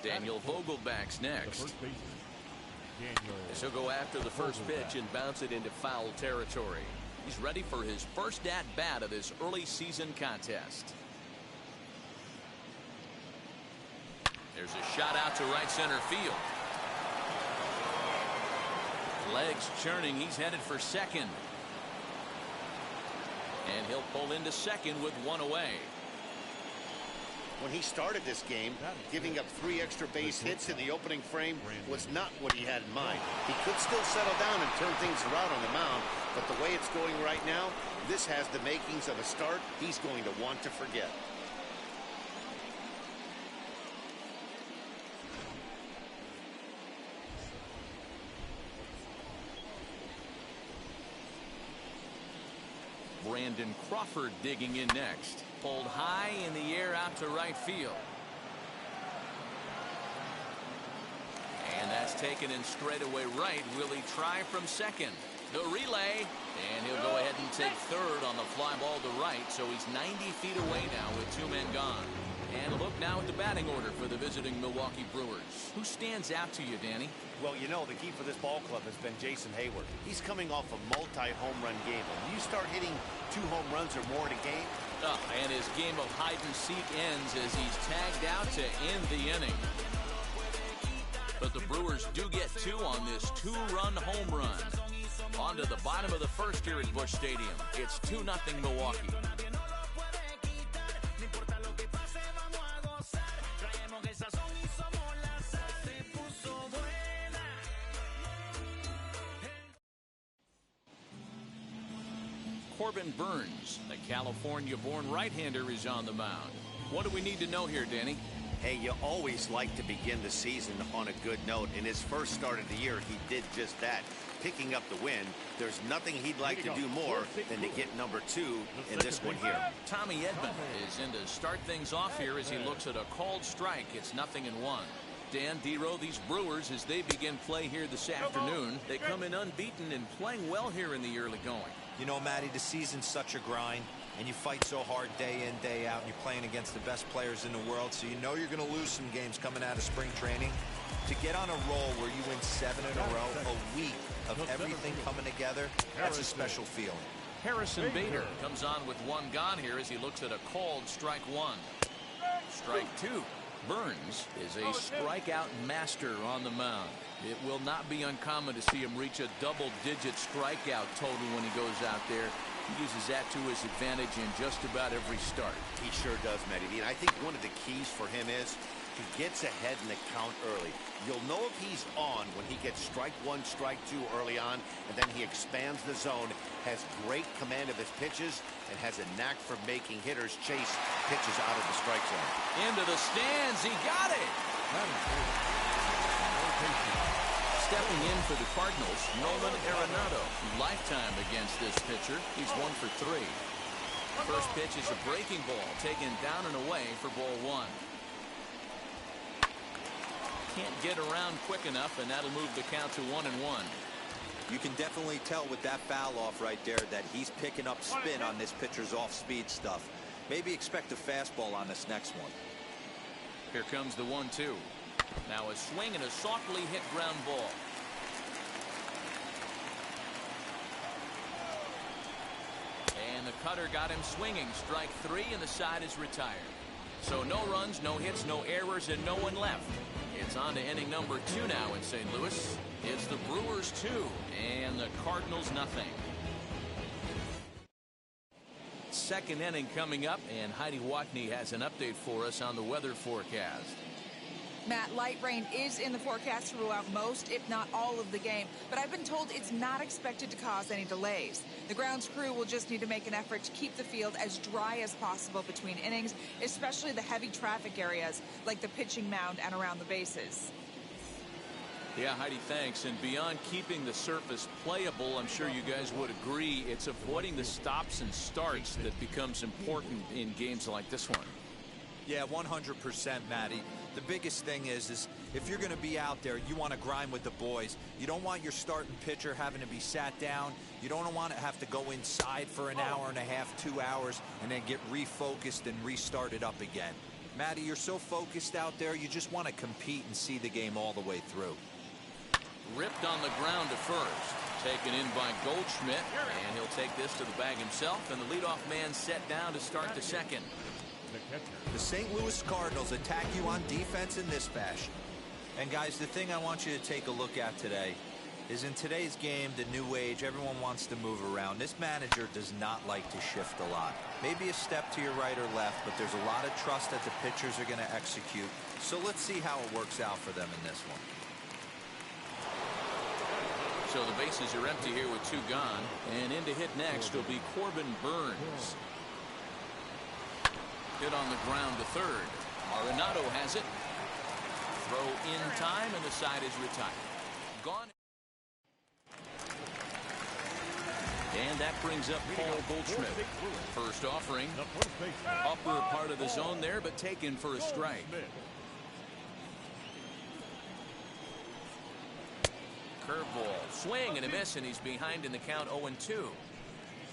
Daniel Vogelback's next. He'll go after the first pitch and bounce it into foul territory. He's ready for his first at-bat of this early season contest. There's a shot out to right center field. Legs churning. He's headed for second. And he'll pull into second with one away. When he started this game, giving up 3 extra base hits in the opening frame was not what he had in mind. He could still settle down and turn things around on the mound, but the way it's going right now, this has the makings of a start he's going to want to forget. Brandon Crawford digging in next. Pulled high in the air out to right field. And that's taken in straightaway right. Will he try from second? The relay, and he'll go ahead and take third on the fly ball to right, so he's 90 feet away now with 2 men gone. And look now at the batting order for the visiting Milwaukee Brewers. Who stands out to you, Danny? Well, you know, the key for this ball club has been Jason Hayward. He's coming off a multi-home run game. When you start hitting 2 home runs or more in a game. And his game of hide and seek ends as he's tagged out to end the inning. But the Brewers do get 2 on this 2-run home run. On to the bottom of the first here at Busch Stadium. It's 2-0 Milwaukee. Corbin Burns, the California-born right-hander, is on the mound. What do we need to know here, Danny? Hey, you always like to begin the season on a good note. In his first start of the year, he did just that, picking up the win. There's nothing he'd like to do more than to get number 2 in this one here. Tommy Edman is in to start things off here as he looks at a called strike. It's 0-1. Dan Dero, these Brewers, as they begin play here this afternoon, they come in unbeaten and playing well here in the early going. You know, Matty, the season's such a grind, and you fight so hard day in, day out, and you're playing against the best players in the world, so you know you're going to lose some games coming out of spring training. To get on a roll where you win 7 in a row, a week of everything coming together, that's a special feeling. Harrison Bader comes on with 1 gone here as he looks at a called strike 1. Strike 2. Burns is a strikeout master on the mound. It will not be uncommon to see him reach a double-digit strikeout total when he goes out there. He uses that to his advantage in just about every start. He sure does, Matty. And I think one of the keys for him is he gets ahead in the count early. You'll know if he's on when he gets strike 1, strike 2 early on, and then he expands the zone, has great command of his pitches, and has a knack for making hitters chase pitches out of the strike zone. Into the stands. He got it. Stepping in for the Cardinals, Nolan Arenado. Lifetime against this pitcher. He's 1 for 3. First pitch is a breaking ball taken down and away for ball 1. Can't get around quick enough, and that'll move the count to 1-1. You can definitely tell with that foul off right there that he's picking up spin on this pitcher's off-speed stuff. Maybe expect a fastball on this next one. Here comes the 1-2. Now a swing and a softly hit ground ball. And the cutter got him swinging. Strike 3, and the side is retired. So no runs, no hits, no errors, and no one left. It's on to inning number 2 now in St. Louis. It's the Brewers 2 and the Cardinals nothing. Second inning coming up, and Heidi Watney has an update for us on the weather forecast. Matt, light rain is in the forecast throughout most, if not all, of the game, but I've been told it's not expected to cause any delays. The grounds crew will just need to make an effort to keep the field as dry as possible between innings, especially the heavy traffic areas like the pitching mound and around the bases. Yeah, Heidi, thanks. And beyond keeping the surface playable, I'm sure you guys would agree, it's avoiding the stops and starts that becomes important in games like this one. Yeah, 100%, Matty. The biggest thing is if you're going to be out there, you want to grind with the boys. You don't want your starting pitcher having to be sat down. You don't want to have to go inside for an hour and a half, 2 hours, and then get refocused and restarted up again. Matty, you're so focused out there, you just want to compete and see the game all the way through. Ripped on the ground to first. Taken in by Goldschmidt, and he'll take this to the bag himself, and the leadoff man set down to start the second. The St. Louis Cardinals attack you on defense in this fashion. And guys, the thing I want you to take a look at today is in today's game, the new age, everyone wants to move around. This manager does not like to shift a lot. Maybe a step to your right or left, but there's a lot of trust that the pitchers are going to execute. So let's see how it works out for them in this one. So the bases are empty here with 2 gone, and in to hit next will be Corbin Burns. Hit on the ground to third. Arenado has it. Throw in time, and the side is retired. Gone. And that brings up Paul Goldschmidt. First offering. Upper part of the zone there, but taken for a strike. Curveball. Swing and a miss, and he's behind in the count 0-2.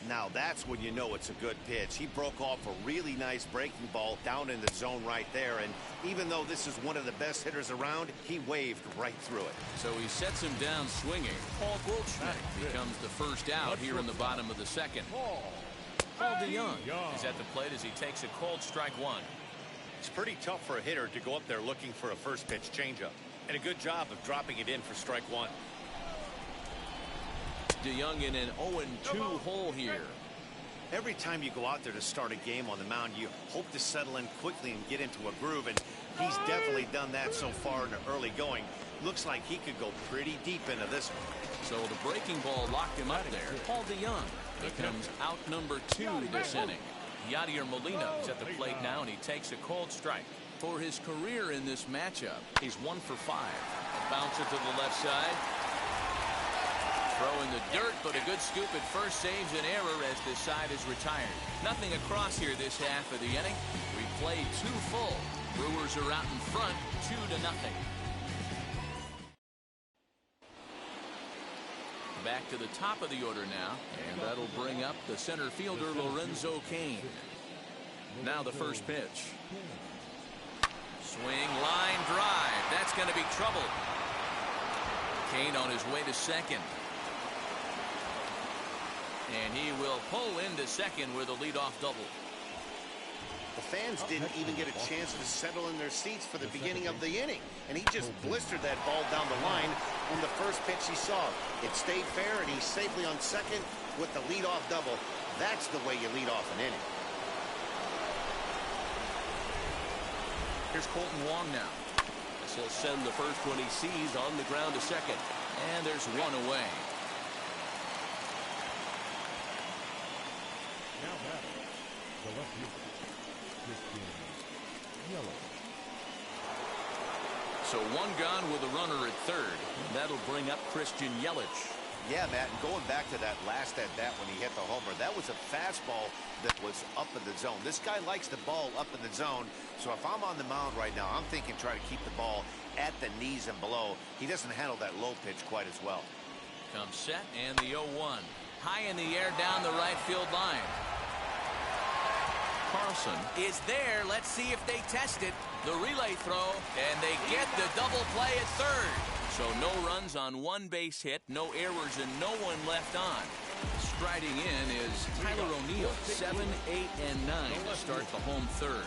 Now that's when you know it's a good pitch. He broke off a really nice breaking ball down in the zone right there. And even though this is one of the best hitters around, he waved right through it. So he sets him down swinging. Paul Goldschmidt becomes the first out here in the bottom of the second. Paul DeYoung is at the plate as he takes a called strike one. It's pretty tough for a hitter to go up there looking for a first pitch changeup. And a good job of dropping it in for strike one. DeYoung in an 0-2 hole here. Every time you go out there to start a game on the mound, you hope to settle in quickly and get into a groove, and he's definitely done that so far in the early going. Looks like he could go pretty deep into this one. So the breaking ball locked him up there. Paul DeYoung becomes out number 2 this inning. Yadier Molina is at the plate now, and he takes a called strike. For his career in this matchup, he's 1 for 5. Bouncer to the left side. Throw in the dirt, but a good scoop at first saves an error as this side is retired. Nothing across here this half of the inning. We played 2 full. Brewers are out in front, 2-0. Back to the top of the order now, and that'll bring up the center fielder Lorenzo Cain. Now the first pitch. Swing, line drive. That's going to be trouble. Cain on his way to second. And he will pull into second with a leadoff double. The fans didn't even get a chance to settle in their seats for the beginning of the inning. And he just blistered that ball down the line on the first pitch he saw. It stayed fair, and he's safely on second with the leadoff double. That's the way you lead off an inning. Here's Colton Wong now. This will send the first one he sees on the ground to second. And there's one away. Now batting, the left fielder, Christian Yelich. So one gone with a runner at third. That'll bring up Christian Yelich. Yeah, Matt, and going back to that last at-bat when he hit the homer, that was a fastball that was up in the zone. This guy likes the ball up in the zone, so if I'm on the mound right now, I'm thinking try to keep the ball at the knees and below. He doesn't handle that low pitch quite as well. Comes set, and the 0-1. High in the air down the right field line. Carlson is there. Let's see if they test it. The relay throw, and they get the double play at third. So no runs on one base hit, no errors, and no one left on. Striding in is Tyler O'Neill, 7, 8, and 9 to start the home third.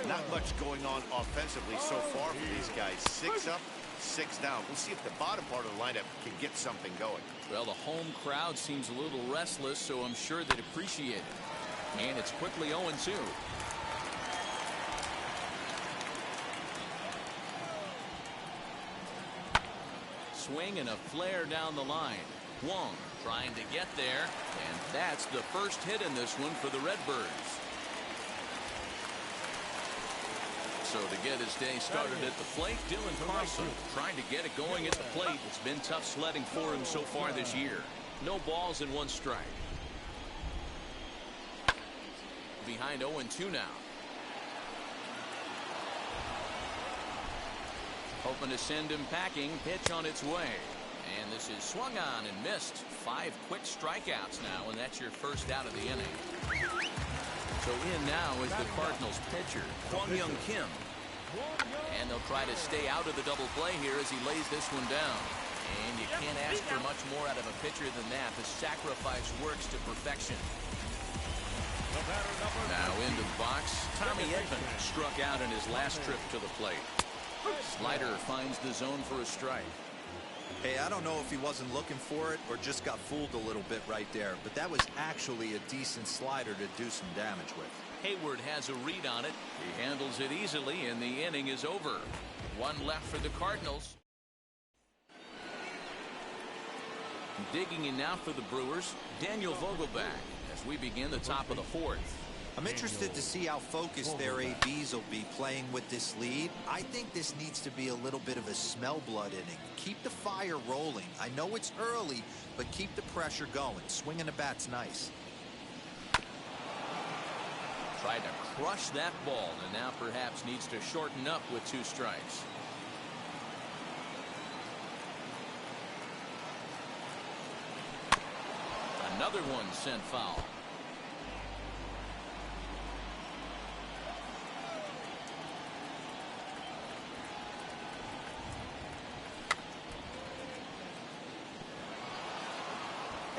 Not much going on offensively so far for these guys. 6 up, 6 down. We'll see if the bottom part of the lineup can get something going. Well, the home crowd seems a little restless, so I'm sure they'd appreciate it. And it's quickly 0-2. Swing and a flare down the line. Wong trying to get there, and that's the first hit in this one for the Redbirds. So to get his day started at the plate, Dylan Carlson trying to get it going at the plate. It's been tough sledding for him so far this year. No balls and 1 strike. Behind 0-2 now. Hoping to send him packing. Pitch on its way. And this is swung on and missed. 5 quick strikeouts now, and that's your first out of the inning. So in now is the Cardinals pitcher, Kwang Young Kim. And they'll try to stay out of the double play here as he lays this one down. And you can't ask for much more out of a pitcher than that. The sacrifice works to perfection. Now into the box, Tommy Edman struck out in his last trip to the plate. Slider finds the zone for a strike. Hey, I don't know if he wasn't looking for it or just got fooled a little bit right there, but that was actually a decent slider to do some damage with. Hayward has a read on it. He handles it easily, and the inning is over. 1 left for the Cardinals. Digging in now for the Brewers, Daniel Vogelback, as we begin the top of the 4th. I'm interested to see how focused their ABs will be playing with this lead. I think this needs to be a little bit of a smell blood inning. Keep the fire rolling. I know it's early, but keep the pressure going. Swinging the bat's nice. Tried to crush that ball, and now perhaps needs to shorten up with 2 strikes. Another one sent foul.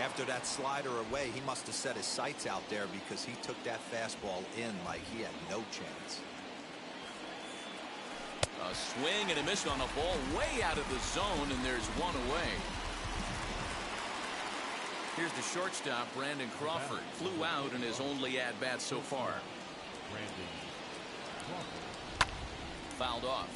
After that slider away, he must have set his sights out there because he took that fastball in like he had no chance. A swing and a miss on a ball way out of the zone, and there's 1 away. Here's the shortstop, Brandon Crawford. Flew out in his only at-bat so far. Brandon Crawford. Fouled off.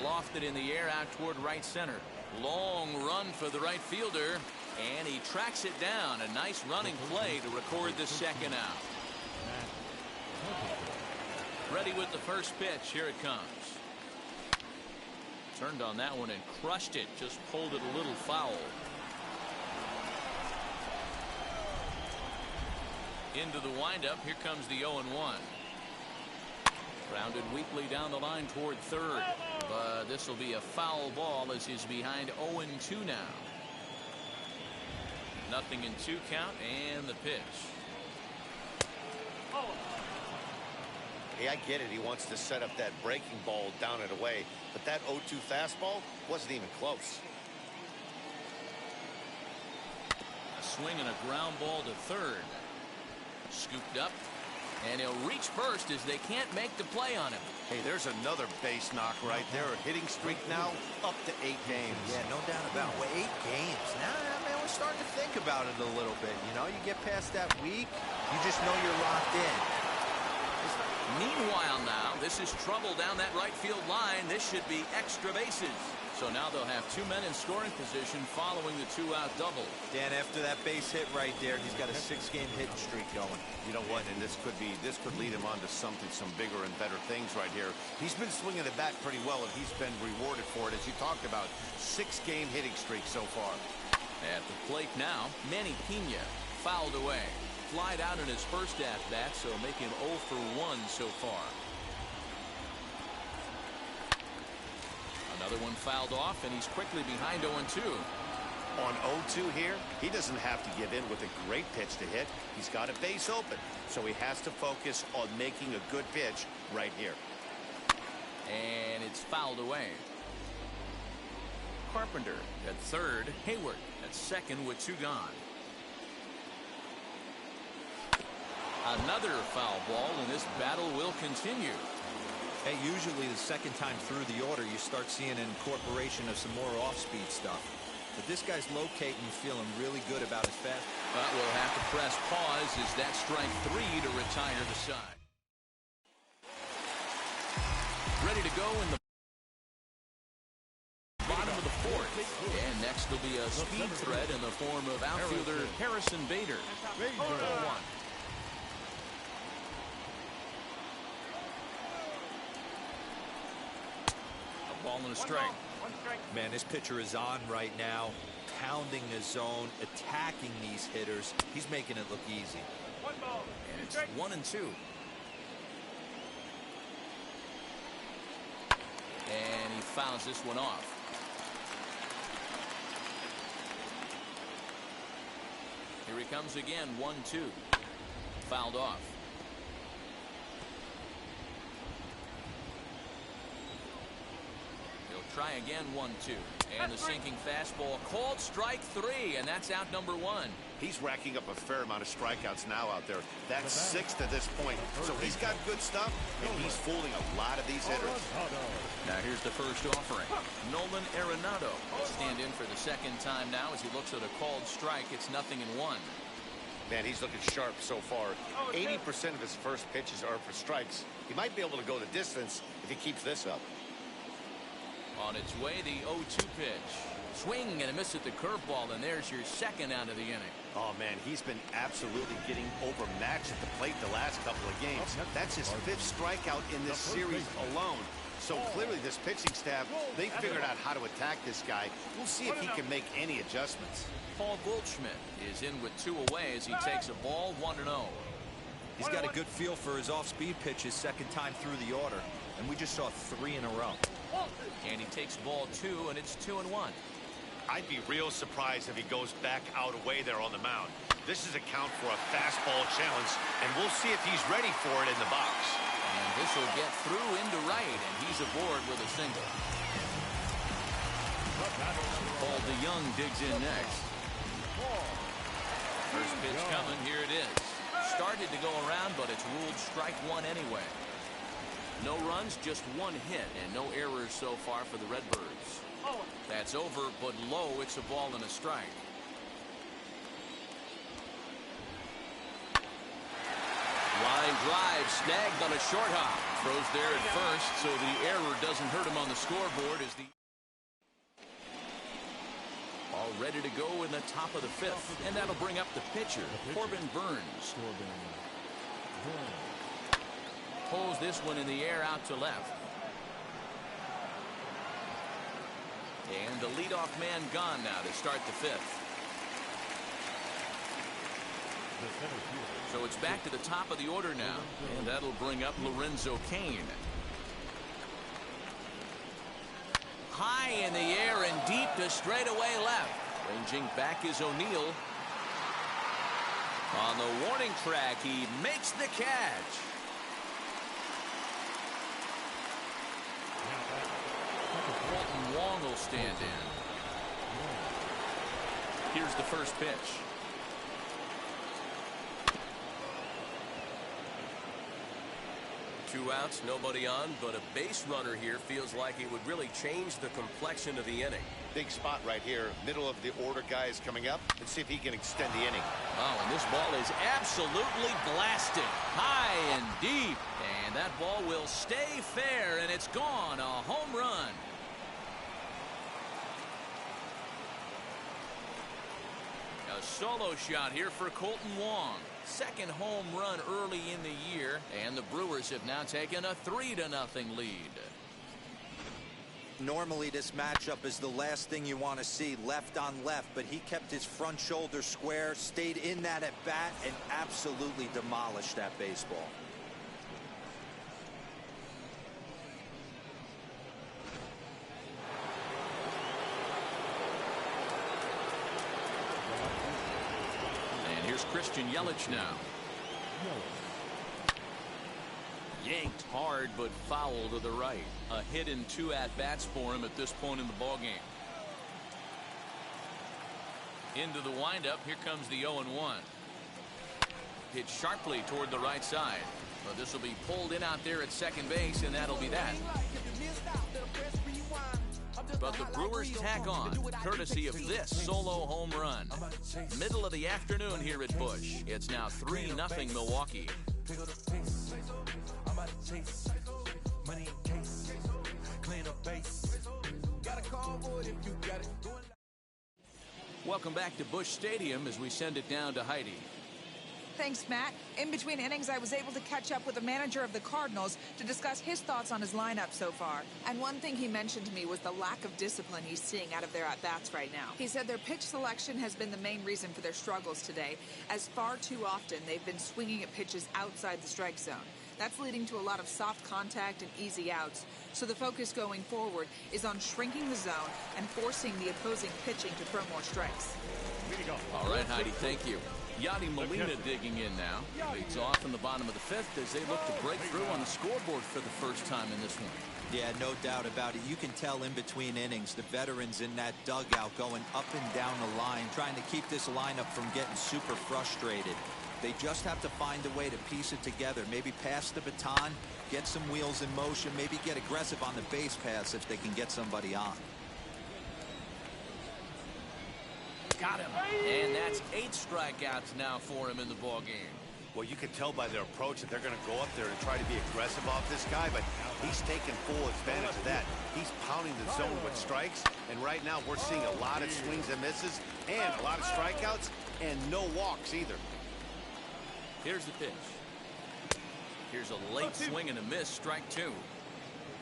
Lofted in the air out toward right center. Long run for the right fielder, and he tracks it down. A nice running play to record the 2nd out. Ready with the first pitch. Here it comes. Turned on that one and crushed it. Just pulled it a little foul. Into the windup. Here comes the 0-1. Grounded weakly down the line toward third. But this will be a foul ball as he's behind 0-2 now. 0-2 count, and the pitch. Hey, I get it. He wants to set up that breaking ball down and away. But that 0-2 fastball wasn't even close. A swing and a ground ball to third. Scooped up. And he'll reach first as they can't make the play on him. Hey, there's another base knock right there. A hitting streak now up to 8 games. Yeah, no doubt about it. Well, 8 games. Now, man, we're starting to think about it a little bit. You know, you get past that week, you just know you're locked in. Meanwhile now, this is trouble down that right field line. This should be extra bases. So now they'll have 2 men in scoring position following the 2-out double. Dan, after that base hit right there, he's got a 6-game hitting streak going. You know what? And this could lead him on to some bigger and better things right here. He's been swinging the bat pretty well, and he's been rewarded for it, as you talked about. 6-game hitting streak so far. At the plate now, Manny Pena fouled away. Flied out in his first at-bat, so make him 0 for 1 so far. Another one fouled off, and he's quickly behind 0-2. On 0-2 here, he doesn't have to give in with a great pitch to hit. He's got a base open, so he has to focus on making a good pitch right here. And it's fouled away. Carpenter at third. Hayward at second with 2 gone. Another foul ball, and this battle will continue. Hey, usually the second time through the order, you start seeing an incorporation of some more off-speed stuff. But this guy's locating, feeling really good about his fast. But we'll have to press pause as that strike 3 to retire the side. Ready to go in the bottom of the 4th. And next will be a speed threat in the form of outfielder Harrison Bader. 0-1. Ball and a strike. Man, this pitcher is on right now, pounding the zone, attacking these hitters. He's making it look easy. And it's 1-2. And he fouls this one off. Here he comes again, 1-2. Fouled off. Try again, 1-2. And the sinking fastball called strike 3, and that's out number 1. He's racking up a fair amount of strikeouts now out there. That's 6 to this point. So he's got good stuff, and he's fooling a lot of these hitters. Now here's the first offering. Nolan Arenado will stand in for the 2nd time now as he looks at a called strike. It's 0-1. Man, he's looking sharp so far. 80% of his first pitches are for strikes. He might be able to go the distance if he keeps this up. On its way, the 0-2 pitch. Swing and a miss at the curveball, and there's your second out of the inning. Oh, man, he's been absolutely getting overmatched at the plate the last couple of games. That's his 5th strikeout in this series alone. So clearly this pitching staff, they figured out how to attack this guy. We'll see if he can make any adjustments. Paul Goldschmidt is in with 2 away as he takes a ball 1-0. He's got a good feel for his off-speed pitches second time through the order, and we just saw 3 in a row. And he takes ball 2, and it's 2-1. I'd be real surprised if he goes back out away there on the mound. This is a count for a fastball challenge, and we'll see if he's ready for it in the box. And this will get through into right, and he's aboard with a single. Paul DeYoung digs in next. First pitch coming, here it is. Started to go around, but it's ruled strike 1 anyway. No runs, just 1 hit, and no errors so far for the Redbirds. That's over, but low. It's a ball and a strike. Line drive snagged on a short hop. Throws there at first, so the error doesn't hurt him on the scoreboard as the all ready to go in the top of the 5th, and that'll bring up the pitcher, Corbin Burns. Pulls this one in the air out to left. And the leadoff man gone now to start the 5th. So it's back to the top of the order now, and that'll bring up Lorenzo Cain. High in the air and deep to straightaway left. Ranging back is O'Neill. On the warning track, he makes the catch. Colton Wong will stand in. Here's the first pitch. Two outs, nobody on, but a base runner here feels like it would really change the complexion of the inning. Big spot right here. Middle of the order guy is coming up. Let's see if he can extend the inning. Oh, and this ball is absolutely blasted. High and deep. And that ball will stay fair, and it's gone. A home run. A solo shot here for Colton Wong. Second home run early in the year, and the Brewers have now taken a 3-0 lead. Normally this matchup is the last thing you want to see, left on left, but he kept his front shoulder square, stayed in that at bat, and absolutely demolished that baseball. Christian Yelich now. Yanked hard, but foul to the right. A hit in 2 at-bats for him at this point in the ballgame. Into the windup. Here comes the 0-1. Hit sharply toward the right side. But this will be pulled in out there at second base, and that'll be that. But the Brewers tack on, courtesy of this solo home run. Middle of the afternoon here at Busch. It's now 3-0 Milwaukee. Welcome back to Busch Stadium as we send it down to Heidi. Thanks, Matt. In between innings, I was able to catch up with the manager of the Cardinals to discuss his thoughts on his lineup so far. And one thing he mentioned to me was the lack of discipline he's seeing out of their at-bats right now. He said their pitch selection has been the main reason for their struggles today, as far too often they've been swinging at pitches outside the strike zone. That's leading to a lot of soft contact and easy outs. So the focus going forward is on shrinking the zone and forcing the opposing pitching to throw more strikes. All right, Heidi, thank you. Yadi Molina digging in now. Leads off in the bottom of the 5th as they look to break through on the scoreboard for the first time in this one. Yeah, no doubt about it. You can tell in between innings, the veterans in that dugout going up and down the line, trying to keep this lineup from getting super frustrated. They just have to find a way to piece it together. Maybe pass the baton, get some wheels in motion, maybe get aggressive on the base paths if they can get somebody on. Got him. And that's 8 strikeouts now for him in the ballgame. Well, you can tell by their approach that they're going to go up there and try to be aggressive off this guy, but he's taking full advantage of that. He's pounding the zone with strikes, and right now we're seeing a lot of swings and misses and a lot of strikeouts and no walks either. Here's the pitch. Here's a late swing and a miss, strike two.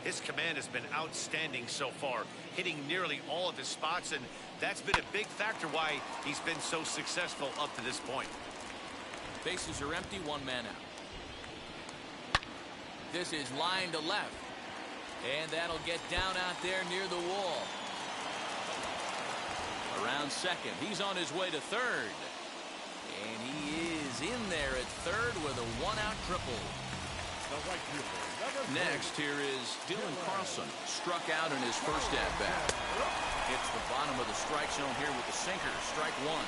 His command has been outstanding so far, hitting nearly all of his spots, and that's been a big factor why he's been so successful up to this point. Bases are empty, one man out. This is line to left. And that'll get down out there near the wall. Around second. He's on his way to third. And he is in there at third with a one-out triple. Next, here is Dylan Carlson. Struck out in his first at-bat. Hits the bottom of the strike zone here with the sinker. Strike one.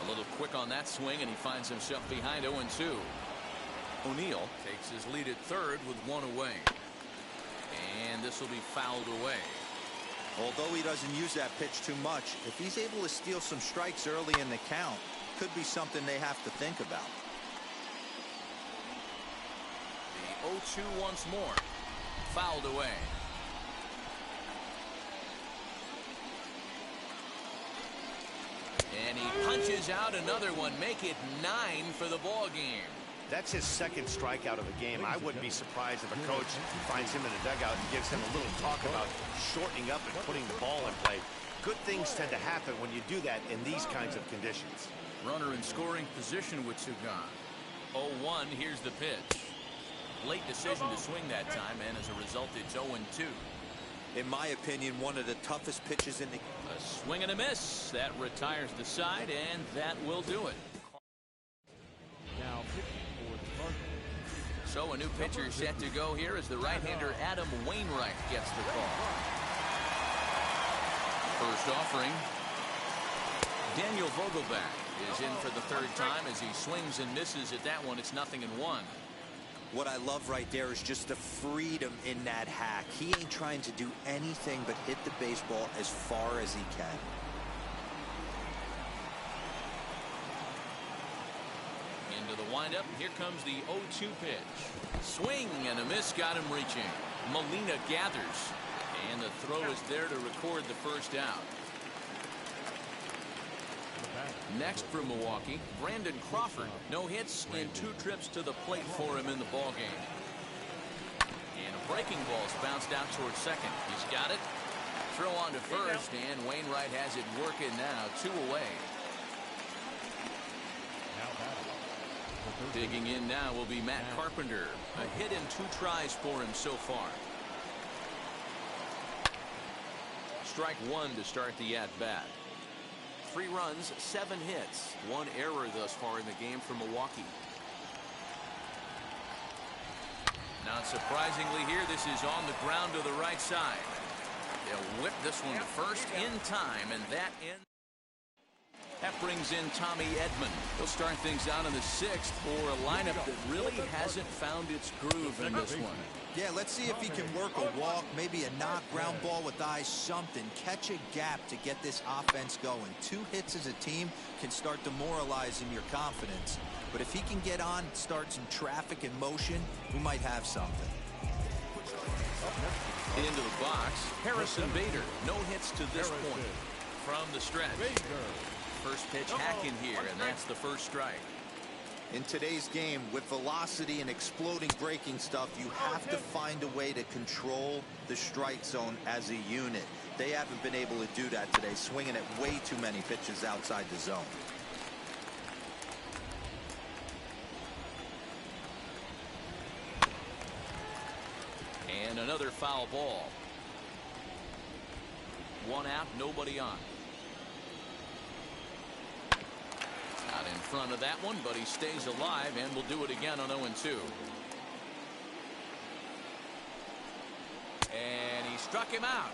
A little quick on that swing, and he finds himself behind 0-2. O'Neill takes his lead at third with one away. And this will be fouled away. Although he doesn't use that pitch too much, if he's able to steal some strikes early in the count, could be something they have to think about. The 0-2 once more. Fouled away. And he punches out another one. Make it 9 for the ball game. That's his second strikeout of the game. I wouldn't be surprised if a coach finds him in the dugout and gives him a little talk about shortening up and putting the ball in play. Good things tend to happen when you do that in these kinds of conditions. Runner in scoring position with two gone. 0-1, here's the pitch. Late decision to swing that time, and as a result, it's 0-2. In my opinion, one of the toughest pitches in the... A swing and a miss. That retires the side, and that will do it. Now, so a new pitcher set to go here as the right-hander Adam Wainwright gets the call. First offering. Daniel Vogelback is in for the third time as he swings and misses at that one. It's 0-1. What I love right there is just the freedom in that hack. He ain't trying to do anything but hit the baseball as far as he can. Into the windup, and here comes the 0-2 pitch. Swing and a miss, got him reaching. Molina gathers, and the throw is there to record the first out. Next for Milwaukee, Brandon Crawford. No hits and 2 trips to the plate for him in the ballgame. And a breaking ball's bounced out towards second. He's got it. Throw on to first, and Wainwright has it working now. 2 away. Digging in now will be Matt Carpenter. A hit and 2 tries for him so far. Strike 1 to start the at-bat. 3 runs, 7 hits, 1 error thus far in the game for Milwaukee. Not surprisingly here, this is on the ground to the right side. They'll whip this one to first in time, and that ends. That brings in Tommy Edman. He'll start things out in the 6th for a lineup that really hasn't found its groove in this one. Yeah, let's see if he can work a walk, maybe a knock, ground ball with eyes, something. Catch a gap to get this offense going. 2 hits as a team can start demoralizing your confidence. But if he can get on, start some traffic in motion, we might have something. Into the box, Harrison Bader. No hits to this point from the stretch. First pitch hack in here, and that's the first strike. In today's game, with velocity and exploding breaking stuff, you have to find a way to control the strike zone as a unit. They haven't been able to do that today, swinging at way too many pitches outside the zone. And another foul ball. 1 out, nobody on. Not in front of that one, but he stays alive and will do it again on 0-2. And he struck him out.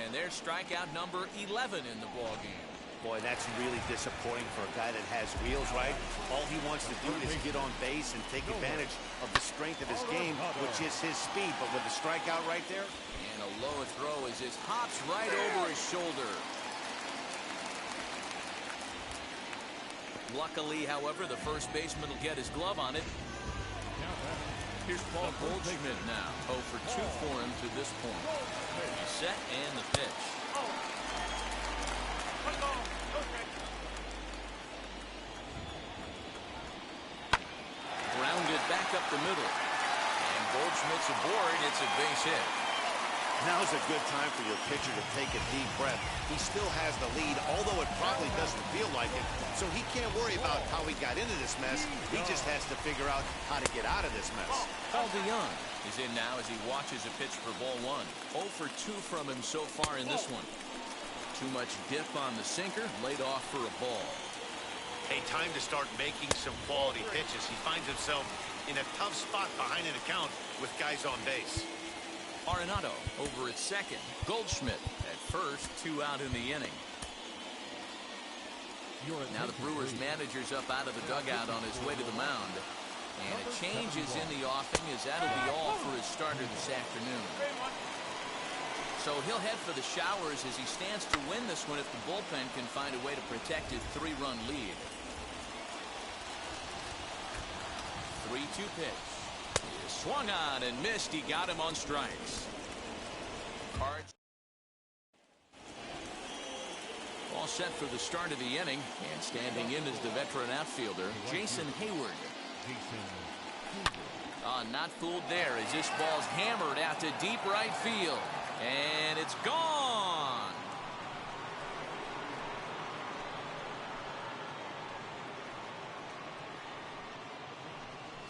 And there's strikeout number 11 in the ball game. Boy, that's really disappointing for a guy that has wheels, right? All he wants to do is get on base and take advantage of the strength of his game, which is his speed. But with the strikeout right there. And a low throw as it hops right over his shoulder. Luckily, however, the first baseman will get his glove on it. Here's Paul Goldschmidt now. 0 for 2 for him to this point. He's set and the pitch. Grounded back up the middle. And Goldschmidt's aboard. It's a base hit. Now's a good time for your pitcher to take a deep breath. He still has the lead, although it probably doesn't feel like it. So he can't worry about how he got into this mess. He just has to figure out how to get out of this mess. Paul DeYoung is in now as he watches a pitch for ball 1. 0 for 2 from him so far in this one. Too much dip on the sinker, laid off for a ball. Hey, time to start making some quality pitches. He finds himself in a tough spot behind an account with guys on base. Arenado over at second. Goldschmidt at first, 2 out in the inning. Now the Brewers manager's up out of the dugout on his way to the mound. And a change is in the offing as that'll be all for his starter this afternoon. So he'll head for the showers as he stands to win this one if the bullpen can find a way to protect his 3-run lead. 3-2 pitch. He swung on and missed. He got him on strikes. Cards. All set for the start of the inning. And standing in is the veteran outfielder, Jason Hayward. Not fooled there as this ball's hammered out to deep right field. And it's gone.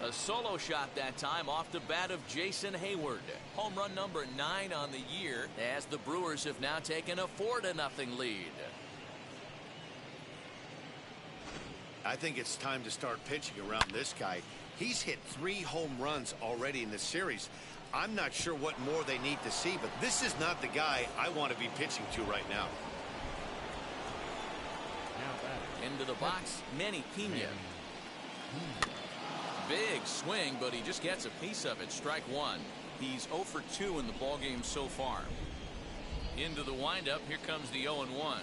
A solo shot that time off the bat of Jason Hayward. Home run number 9 on the year as the Brewers have now taken a 4-0 lead. I think it's time to start pitching around this guy. He's hit 3 home runs already in this series. I'm not sure what more they need to see, but this is not the guy I want to be pitching to right now. Into the box, Manny Pena. Big swing, but he just gets a piece of it. Strike 1. He's 0 for 2 in the ballgame so far. Into the windup, here comes the 0-1.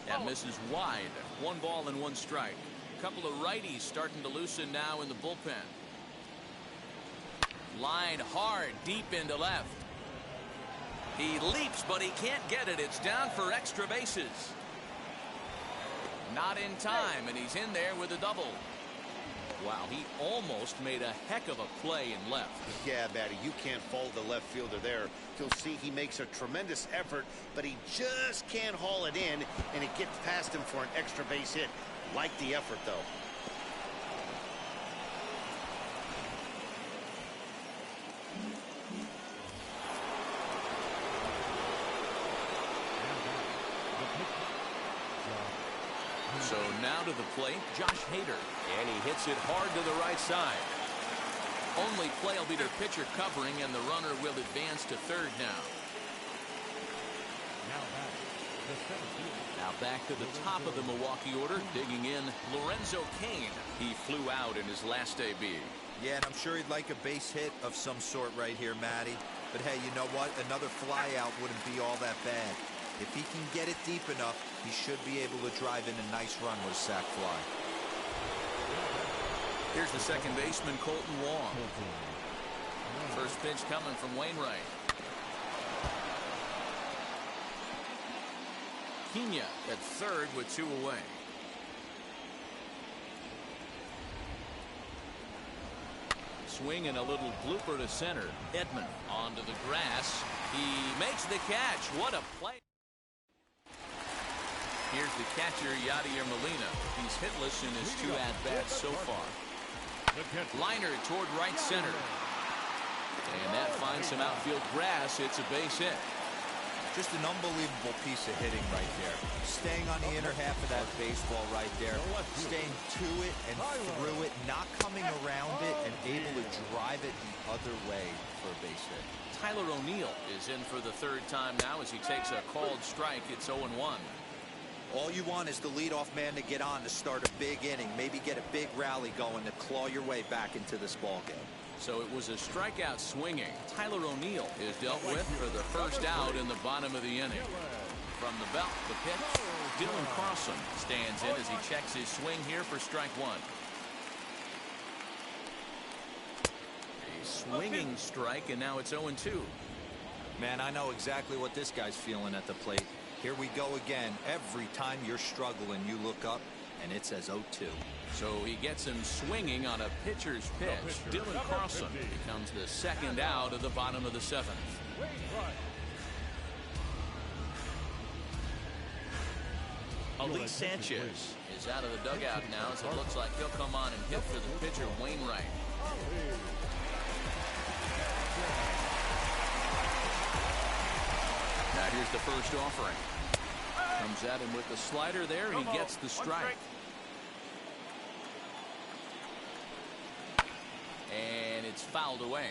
That misses wide. 1 ball and 1 strike. A couple of righties starting to loosen now in the bullpen. Line hard, deep into left. He leaps, but he can't get it. It's down for extra bases. Not in time, and he's in there with a double. Wow, he almost made a heck of a play in left. Yeah, Batty, you can't fault the left fielder there. You'll see he makes a tremendous effort, but he just can't haul it in, and it gets past him for an extra base hit. Like the effort, though. So now to the plate, Josh Hader. And he hits it hard to the right side. Only play will be their pitcher covering, and the runner will advance to third now. Now back to the top of the Milwaukee order, digging in Lorenzo Cain. He flew out in his last AB. Yeah, and I'm sure he'd like a base hit of some sort right here, Matty. But hey, you know what? Another fly out wouldn't be all that bad. If he can get it deep enough, he should be able to drive in a nice run with a sac fly. Here's the second baseman, Colton Wong. First pitch coming from Wainwright. Pena at third with 2 away. Swing and a little blooper to center. Edman onto the grass. He makes the catch. What a play. Here's the catcher, Yadier Molina. He's hitless in his 2 at-bats so far. Liner toward right center. And that finds some outfield grass. It's a base hit. Just an unbelievable piece of hitting right there. Staying on the inner half of that baseball right there. Staying to it and through it, not coming around it, and able to drive it the other way for a base hit. Tyler O'Neill is in for the third time now as he takes a called strike. It's 0-1. All you want is the leadoff man to get on to start a big inning, maybe get a big rally going to claw your way back into this ball game. So it was a strikeout swinging. Tyler O'Neill is dealt with for the first out in the bottom of the inning. From the belt, the pitch. Dylan Carlson stands in as he checks his swing here for strike one. A swinging strike, and now it's 0-2. Man, I know exactly what this guy's feeling at the plate. Here we go again. Every time you're struggling, you look up, and it says 0-2. So he gets him swinging on a pitcher's pitch. Dylan Carlson becomes the second out of the bottom of the seventh. Ali Sanchez is out of the dugout now, as it looks like he'll come on and hit for the pitcher, Wainwright. Now here's the first offering. Comes at him with the slider there, and he gets the strike. And it's fouled away.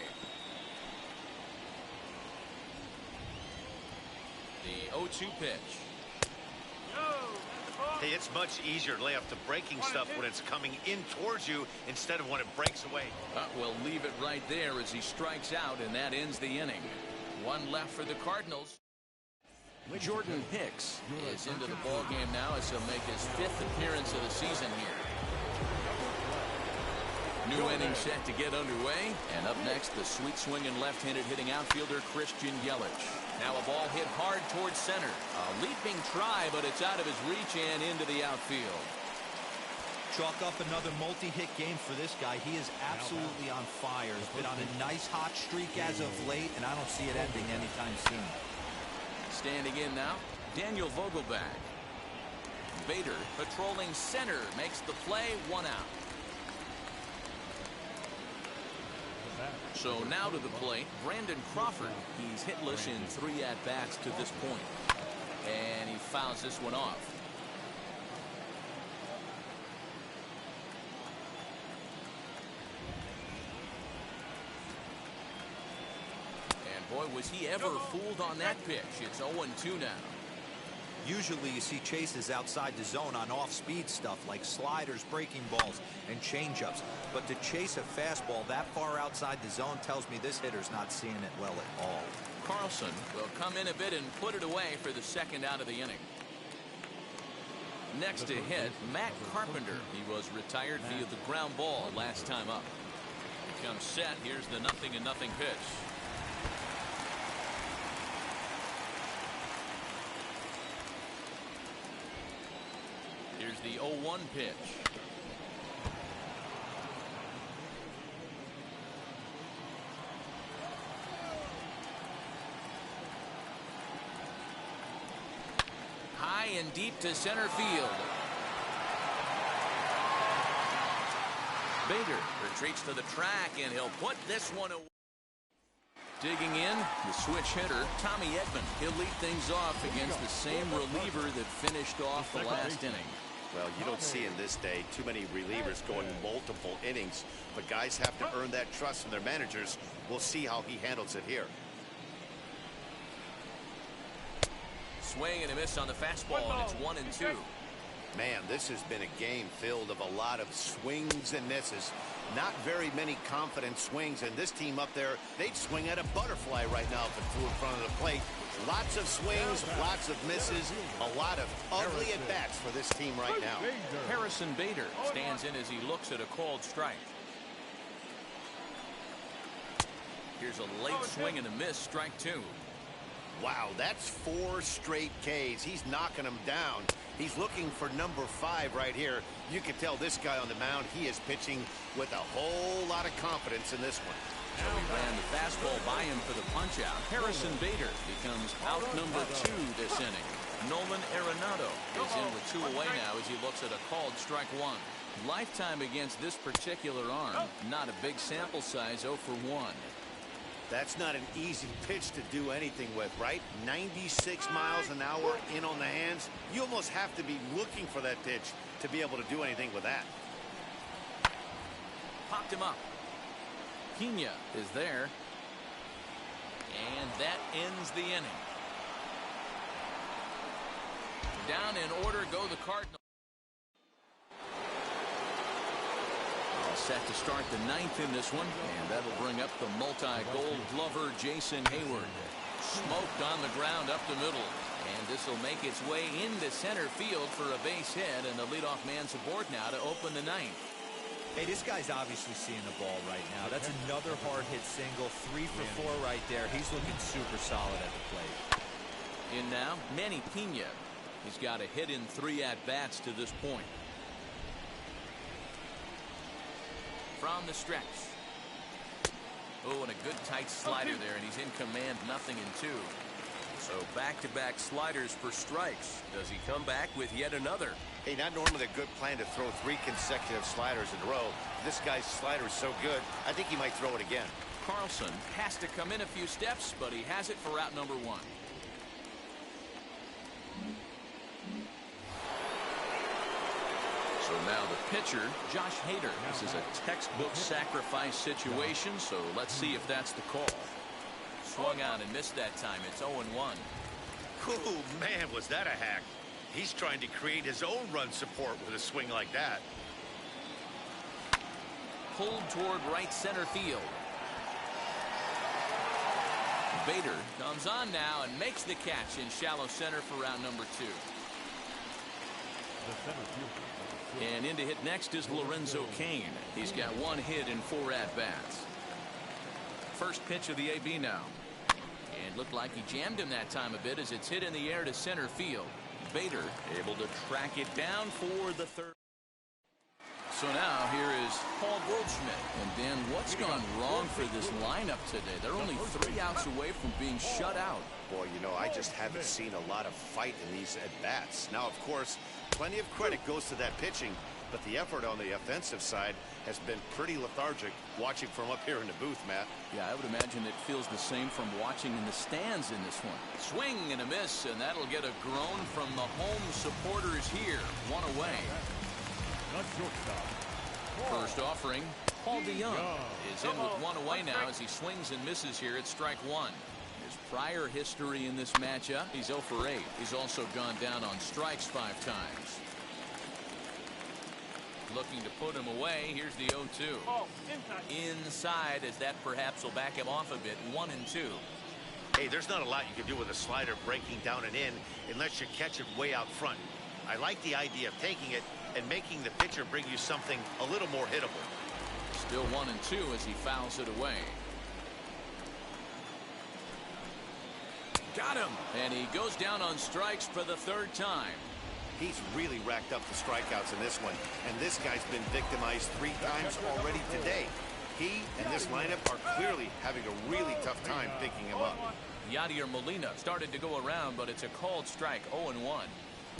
The 0-2 pitch. Hey, it's much easier to lay off the breaking stuff when it's coming in towards you instead of when it breaks away. We'll leave it right there as he strikes out, and that ends the inning. One left for the Cardinals. Jordan Hicks is into the ball game now as he'll make his 5th appearance of the season here. New inning set to get underway, and up next, the sweet swinging left-handed hitting outfielder Christian Yelich. Now a ball hit hard towards center. A leaping try, but it's out of his reach and into the outfield. Chalk up another multi-hit game for this guy. He is absolutely on fire. He's been on a nice hot streak as of late, and I don't see it ending anytime soon. Standing in now, Daniel Vogelbach. Bader patrolling center makes the play, 1 out. So now to the plate, Brandon Crawford. He's hitless in 3 at-bats to this point. And he fouls this one off. And boy, was he ever fooled on that pitch. It's 0-2 now. Usually you see chases outside the zone on off-speed stuff like sliders, breaking balls, and changeups. But to chase a fastball that far outside the zone tells me this hitter's not seeing it well at all. Carlson will come in a bit and put it away for the second out of the inning. Next to hit, Matt Carpenter. He was retired via the ground ball last time up. He comes set. Here's the 0-0 pitch. Here's the 0-1 pitch. High and deep to center field. Bader retreats to the track, and he'll put this one away. Digging in, the switch hitter, Tommy Edman. He'll lead things off against the same reliever that finished off the last inning. Well, you don't see in this day too many relievers going multiple innings, but guys have to earn that trust from their managers. We'll see how he handles it here. Swing and a miss on the fastball, and it's 1-2. Man, this has been a game filled of a lot of swings and misses. Not very many confident swings, and this team up there, they'd swing at a butterfly right now if it flew in front of the plate. Lots of swings, lots of misses, a lot of ugly at-bats for this team right now. Harrison Bader stands in as he looks at a called strike. Here's a late swing and a miss, strike 2. Wow, that's 4 straight Ks. He's knocking them down. He's looking for number 5 right here. You can tell this guy on the mound, he is pitching with a whole lot of confidence in this one. So he ran the fastball by him for the punch-out. Harrison Bader becomes out number 2 this inning. Nolan Arenado is in with 2 away now as he looks at a called strike 1. Lifetime against this particular arm. Not a big sample size, 0 for 1. That's not an easy pitch to do anything with, right? 96 miles an hour in on the hands. You almost have to be looking for that pitch to be able to do anything with that. Popped him up. Pena is there. And that ends the inning. Down in order go the Cardinals. Set to start the ninth in this one, and that'll bring up the multi-gold glover Jason Hayward. Smoked on the ground up the middle, and this will make its way into center field for a base hit, and the leadoff man's aboard now to open the ninth. Hey, this guy's obviously seeing the ball right now. That's another hard hit single, 3 for 4 right there. He's looking super solid at the plate. In now, Manny Pena. He's got a hit in 3 at-bats to this point. From the stretch. Oh, and a good tight slider there, and he's in command, 0-2. So back-to-back sliders for strikes. Does he come back with yet another? Hey, not normally a good plan to throw 3 consecutive sliders in a row. This guy's slider is so good, I think he might throw it again. Carlson has to come in a few steps, but he has it for out number 1. So now the pitcher, Josh Hader. This is a textbook sacrifice situation, so let's see if that's the call. Swung on and missed that time. It's 0-1. Oh, man, was that a hack. He's trying to create his own run support with a swing like that. Pulled toward right center field. Bader comes on now and makes the catch in shallow center for round number 2. And in to hit next is Lorenzo Cain. He's got 1 hit in 4 at-bats. First pitch of the AB now. And looked like he jammed him that time a bit as it's hit in the air to center field. Bader able to track it down for the third. So now here is Paul Goldschmidt. And Dan, what's gone wrong for this lineup today? They're only 3 outs away from being shut out. Boy, you know, I just haven't seen a lot of fight in these at-bats. Now, of course, plenty of credit goes to that pitching, but the effort on the offensive side has been pretty lethargic watching from up here in the booth, Matt. Yeah, I would imagine it feels the same from watching in the stands in this one. Swing and a miss, and that'll get a groan from the home supporters here. 1 away. First offering, Paul DeYoung is in with 1 away now as he swings and misses here at strike 1. His prior history in this matchup, he's 0 for 8. He's also gone down on strikes 5 times. Looking to put him away. Here's the 0-2. Inside, as that perhaps will back him off a bit. 1-2. Hey, there's not a lot you can do with a slider breaking down and in unless you catch it way out front. I like the idea of taking it and making the pitcher bring you something a little more hittable. Still 1-2 as he fouls it away. Got him. And he goes down on strikes for the 3rd time. He's really racked up the strikeouts in this one, and this guy's been victimized 3 times already today. He and this lineup are clearly having a really tough time picking him up. Yadier Molina started to go around, but it's a called strike. 0-1.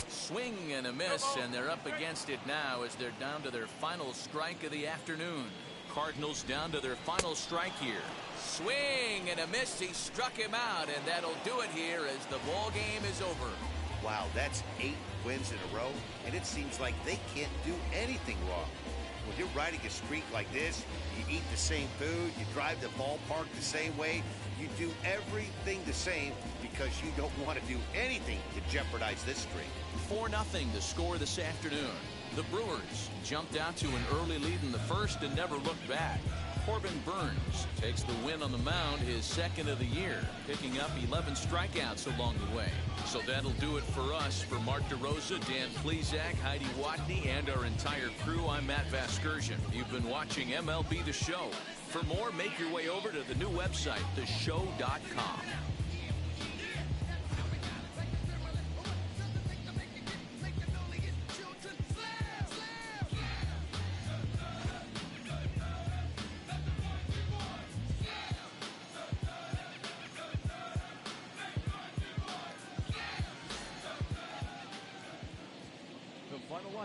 Swing and a miss, and they're up against it now as they're down to their final strike of the afternoon. Cardinals down to their final strike here. Swing and a miss. He struck him out, and that'll do it here as the ball game is over. Wow, that's 8 wins in a row, and it seems like they can't do anything wrong. When you're riding a streak like this, you eat the same food, you drive the ballpark the same way, you do everything the same because you don't want to do anything to jeopardize this streak. 4-0 the score this afternoon. The Brewers jumped out to an early lead in the first and never looked back. Corbin Burns takes the win on the mound, his 2nd of the year, picking up 11 strikeouts along the way. So that'll do it for us. For Mark DeRosa, Dan Plesac, Heidi Watney, and our entire crew, I'm Matt Vasgersian. You've been watching MLB The Show. For more, make your way over to the new website, theshow.com.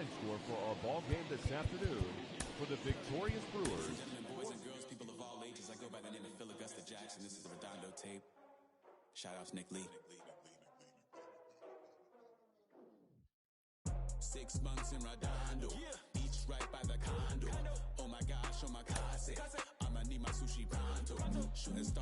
Score for our ball game this afternoon for the victorious Brewers. Boys and girls, people of all ages, I go by the name is Phil Augusta Jackson. This is the Redondo tape. Shout out to Nick Lee. 6 months in Redondo. Beach right by the condo. Oh my gosh, oh my casa. I'ma need my sushi pronto. Shooting star